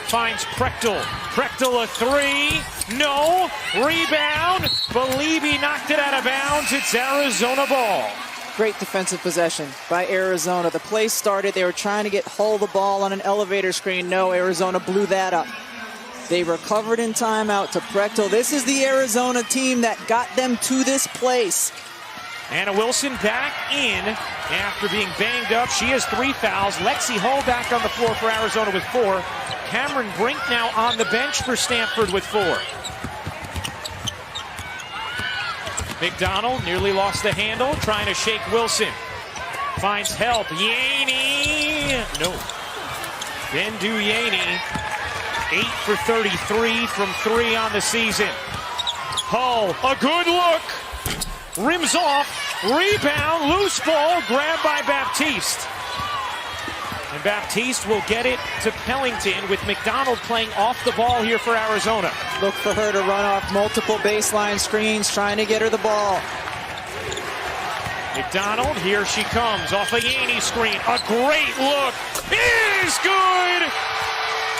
Finds Prechtel. Prechtel a 3. No. Rebound. Believe knocked it out of bounds. It's Arizona ball. Great defensive possession by Arizona. The play started. They were trying to get hold of the ball on an elevator screen. No, Arizona blew that up. They recovered in timeout to Prechtel. This is the Arizona team that got them to this place. Anna Wilson back in after being banged up. She has 3 fouls. Lexi Hull back on the floor for Arizona with 4. Cameron Brink now on the bench for Stanford with 4. McDonald nearly lost the handle, trying to shake Wilson. Finds help. Yaney. No. Bendu Yaney. 8 for 33 from 3 on the season. Hull, a good look. Rims off. Rebound. Loose ball. Grabbed by Baptiste. And Baptiste will get it to Pellington with McDonald playing off the ball here for Arizona. Look for her to run off multiple baseline screens, trying to get her the ball. McDonald, here she comes off a Yaney screen. A great look. It is good.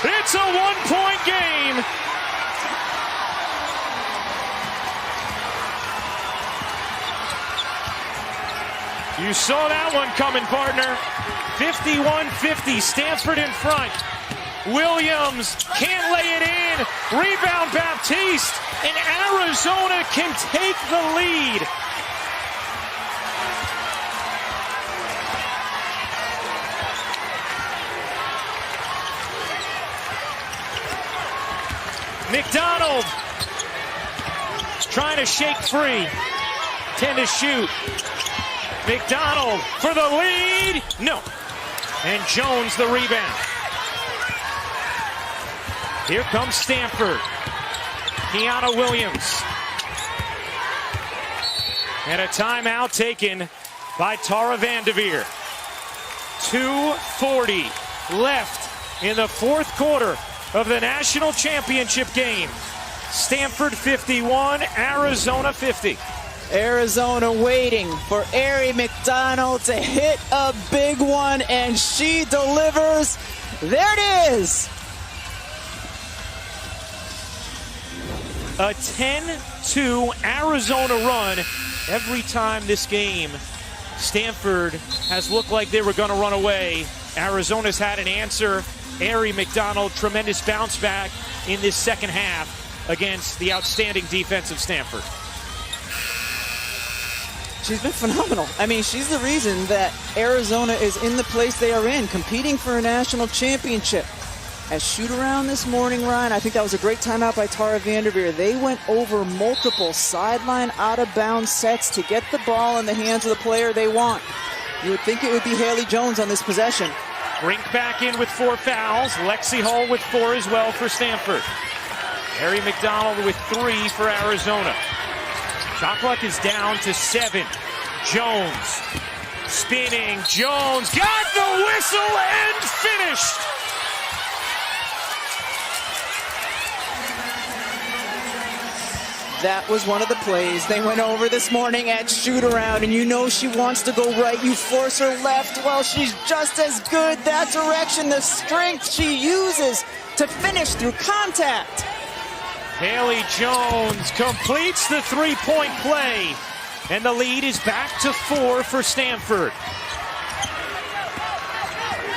It's a 1-point game. You saw that one coming, partner. 51-50, Stanford in front. Williams can't lay it in. Rebound Baptiste, and Arizona can take the lead. McDonald trying to shake free. 10 to shoot. McDonald for the lead. No. And Jones the rebound. Here comes Stanford. Kiana Williams. And a timeout taken by Tara Vanderveer. 2:40 left in the 4th quarter of the national championship game. Stanford 51, Arizona 50. Arizona waiting for Ari McDonald to hit a big one, and she delivers. There it is. A 10-2 Arizona run. Every time this game, Stanford has looked like they were going to run away. Arizona's had an answer. Ari McDonald, tremendous bounce back in this second half against the outstanding defense of Stanford. She's been phenomenal. I mean, she's the reason that Arizona is in the place they are in, competing for a national championship. As shoot around this morning, Ryan, I think that was a great timeout by Tara Vanderveer. They went over multiple sideline out-of-bounds sets to get the ball in the hands of the player they want. You would think it would be Haley Jones on this possession. Brink back in with 4 fouls. Lexi Hull with 4 as well for Stanford. Ari McDonald with 3 for Arizona. Shot clock is down to 7. Jones Spinning, Jones got the whistle and finished. That was one of the plays they went over this morning at shoot-around, and you know she wants to go right. You force her left. Well, she's just as good. That direction, the strength she uses to finish through contact. Haley Jones completes the three-point play, and the lead is back to 4 for Stanford.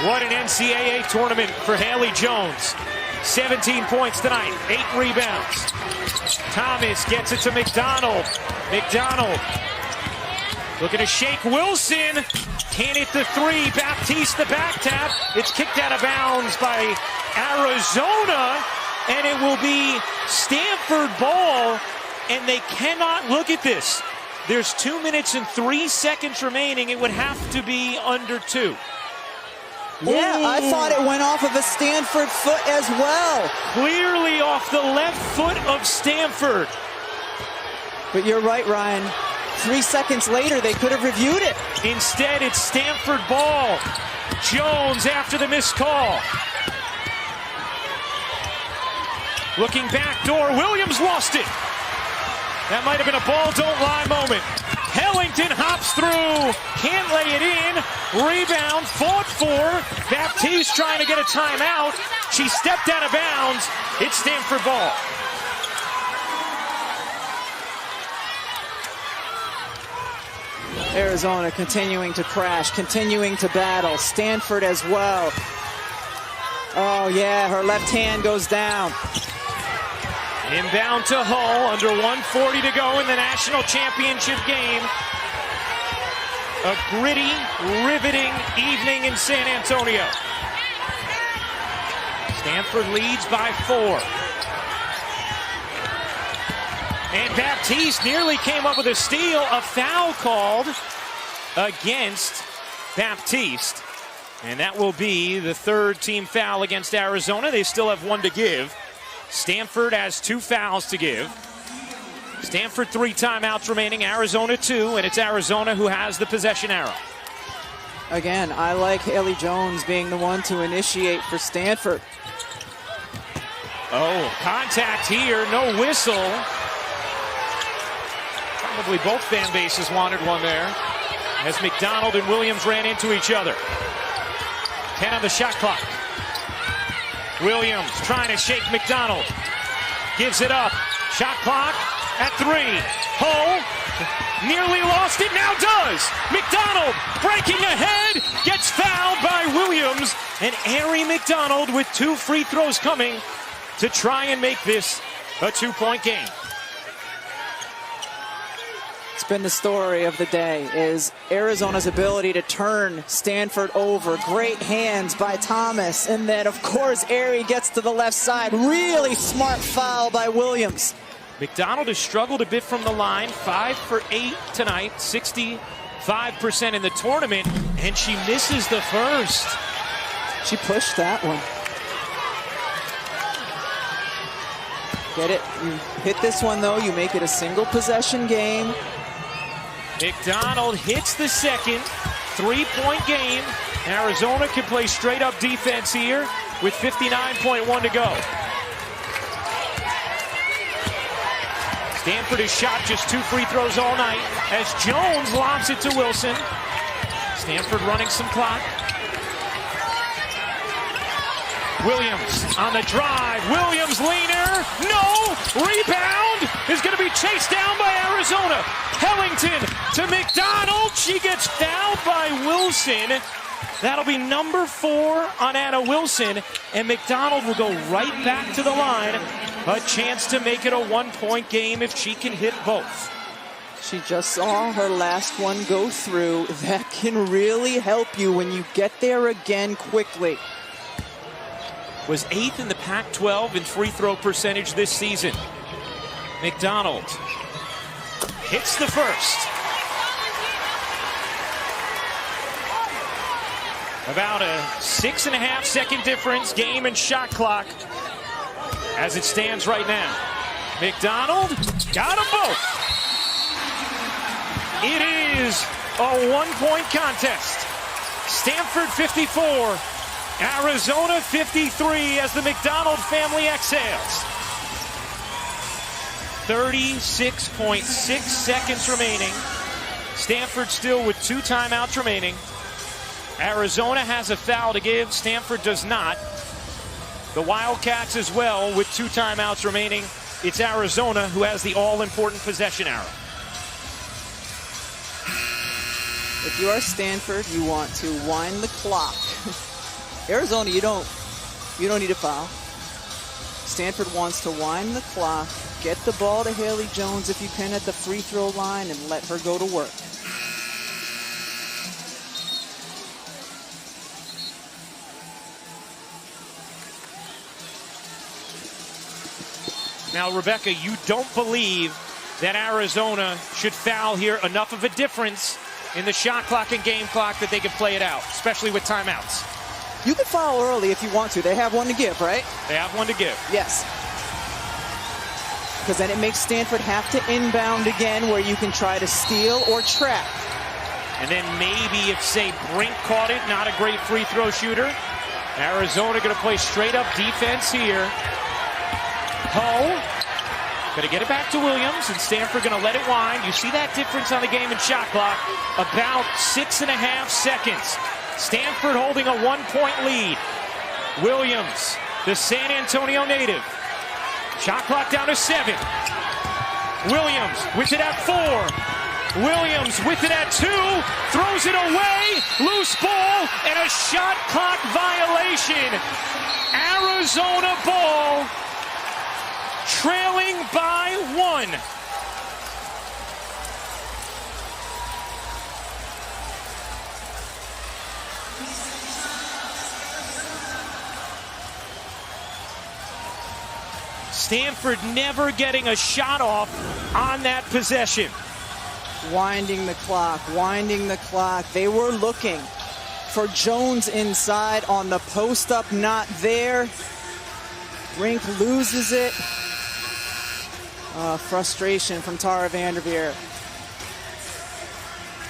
What an NCAA tournament for Haley Jones. 17 points tonight, 8 rebounds. Thomas gets it to McDonald. McDonald looking to shake Wilson. Can't hit the three. Baptiste the back tap. It's kicked out of bounds by Arizona, and it will be Stanford ball, and they cannot look at this. There's 2 minutes and 3 seconds remaining. It would have to be under 2. Yeah, I thought it went off of a Stanford foot as well. Clearly off the left foot of Stanford. But you're right, Ryan. 3 seconds later, they could have reviewed it. Instead, it's Stanford ball. Jones after the missed call. Looking back door, Williams lost it. That might have been a ball don't lie moment. Hellington hops through, can't lay it in. Rebound, fought for. Baptiste trying to get a timeout. She stepped out of bounds. It's Stanford ball. Arizona continuing to crash, continuing to battle. Stanford as well. Oh yeah, her left hand goes down. Inbound to Hull, under 1:40 to go in the national championship game. A gritty, riveting evening in San Antonio. Stanford leads by 4. And Baptiste nearly came up with a steal. A foul called against Baptiste. And that will be the 3rd team foul against Arizona. They still have 1 to give. Stanford has 2 fouls to give. Stanford 3 timeouts remaining, Arizona 2, and it's Arizona who has the possession arrow. Again, I like Haley Jones being the one to initiate for Stanford. Oh, contact here, no whistle. Probably both fan bases wanted one there, as McDonald and Williams ran into each other. 10 on the shot clock. Williams trying to shake McDonald. Gives it up. Shot clock at 3. Hull nearly lost it, now does. McDonald breaking ahead, gets fouled by Williams. And Ari McDonald with 2 free throws coming to try and make this a 2-point game. It's been the story of the day, is Arizona's ability to turn Stanford over. Great hands by Thomas. And then, of course, Ari gets to the left side. Really smart foul by Williams. McDonald has struggled a bit from the line. 5 for 8 tonight. 65% in the tournament. And she misses the first. She pushed that one. Get it? You hit this one, though. You make it a single possession game. McDonald hits the second. 3-point game. Arizona can play straight up defense here with 59.1 to go. Stanford has shot just 2 free throws all night as Jones lobs it to Wilson. Stanford running some clock. Williams on the drive. Williams leaner. No! Rebound is going to be chased down by Arizona. Hellington to McDonald. She gets fouled by Wilson. That'll be number 4 on Anna Wilson. And McDonald will go right back to the line. A chance to make it a 1-point game if she can hit both. She just saw her last one go through. That can really help you when you get there again quickly. Was 8th in the Pac-12 in free throw percentage this season. McDonald hits the first. About a 6.5-second difference, game and shot clock as it stands right now. McDonald got them both. It is a one-point contest. Stanford 54, Arizona 53 as the McDonald family exhales. 36.6 seconds remaining. Stanford still with 2 timeouts remaining. Arizona has a foul to give. Stanford does not. The Wildcats as well with 2 timeouts remaining. It's Arizona who has the all-important possession arrow. If you are Stanford, you want to wind the clock. Arizona, you don't need a foul. Stanford wants to wind the clock, get the ball to Haley Jones if you can at the free throw line, and let her go to work. Now, Rebecca, you don't believe that Arizona should foul here, enough of a difference in the shot clock and game clock that they could play it out, especially with timeouts. You can foul early if you want to. They have one to give, right? They have one to give. Yes. Because then it makes Stanford have to inbound again, where you can try to steal or trap. And then maybe if, say, Brink caught it, not a great free throw shooter. Arizona going to play straight up defense here. Ho, going to get it back to Williams, and Stanford going to let it wind. You see that difference on the game and shot clock, about 6.5 seconds. Stanford holding a 1-point lead. Williams, the San Antonio native. Shot clock down to 7. Williams with it at 4. Williams with it at 2. Throws it away. Loose ball and a shot clock violation. Arizona ball. Trailing by 1. Stanford never getting a shot off on that possession. Winding the clock, winding the clock. They were looking for Jones inside on the post up, not there. Brink loses it. Frustration from Tara Vanderveer.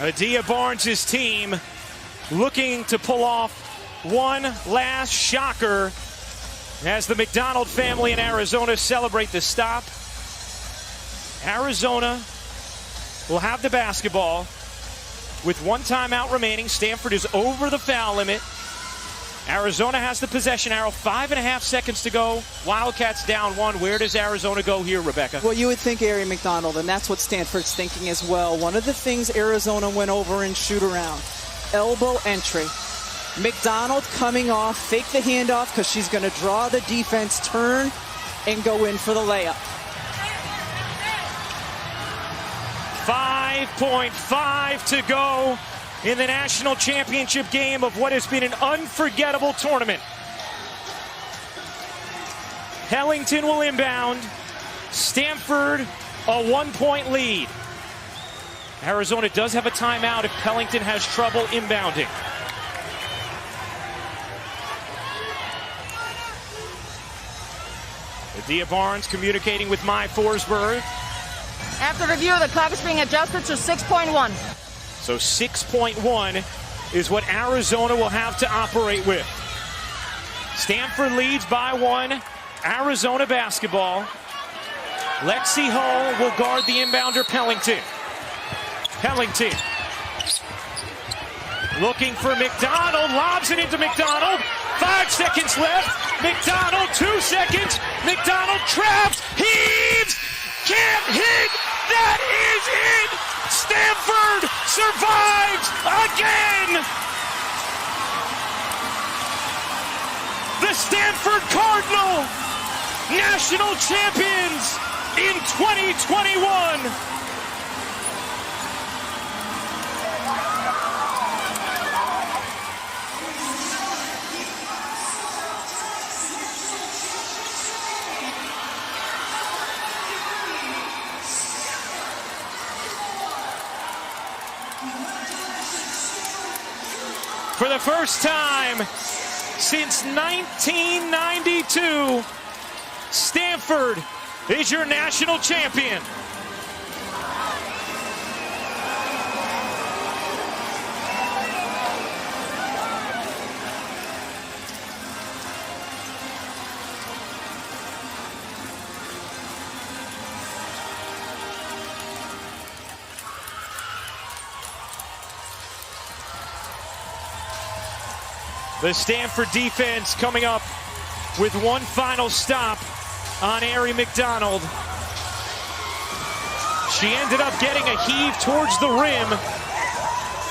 Adia Barnes' team looking to pull off one last shocker as the McDonald family in Arizona celebrate the stop. Arizona will have the basketball with 1 timeout remaining. Stanford is over the foul limit. Arizona has the possession arrow, 5.5 seconds to go. Wildcats down 1. Where does Arizona go here, Rebecca? Well, you would think Ari McDonald, and that's what Stanford's thinking as well. One of the things Arizona went over in shoot around, elbow entry. McDonald coming off, fake the handoff because she's going to draw the defense, turn, and go in for the layup. 5.5 to go in the national championship game of what has been an unforgettable tournament. Pellington will inbound. Stanford a 1-point lead. Arizona does have a timeout if Pellington has trouble inbounding. Adia Barnes communicating with Mai Forsberg. After review, the clock is being adjusted to 6.1. So 6.1 is what Arizona will have to operate with. Stanford leads by 1. Arizona basketball. Lexi Hull will guard the inbounder Pellington. Pellington looking for McDonald, lobs it into McDonald. 5 seconds left. McDonald, 2 seconds. McDonald trapped, heaves, can't hit. That is it. Stanford survives again. The Stanford Cardinal, national champions in 2021. For the first time since 1992, Stanford is your national champion. The Stanford defense coming up with one final stop on Aari McDonald. She ended up getting a heave towards the rim,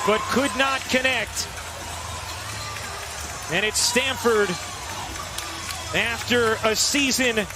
but could not connect. And it's Stanford after a season that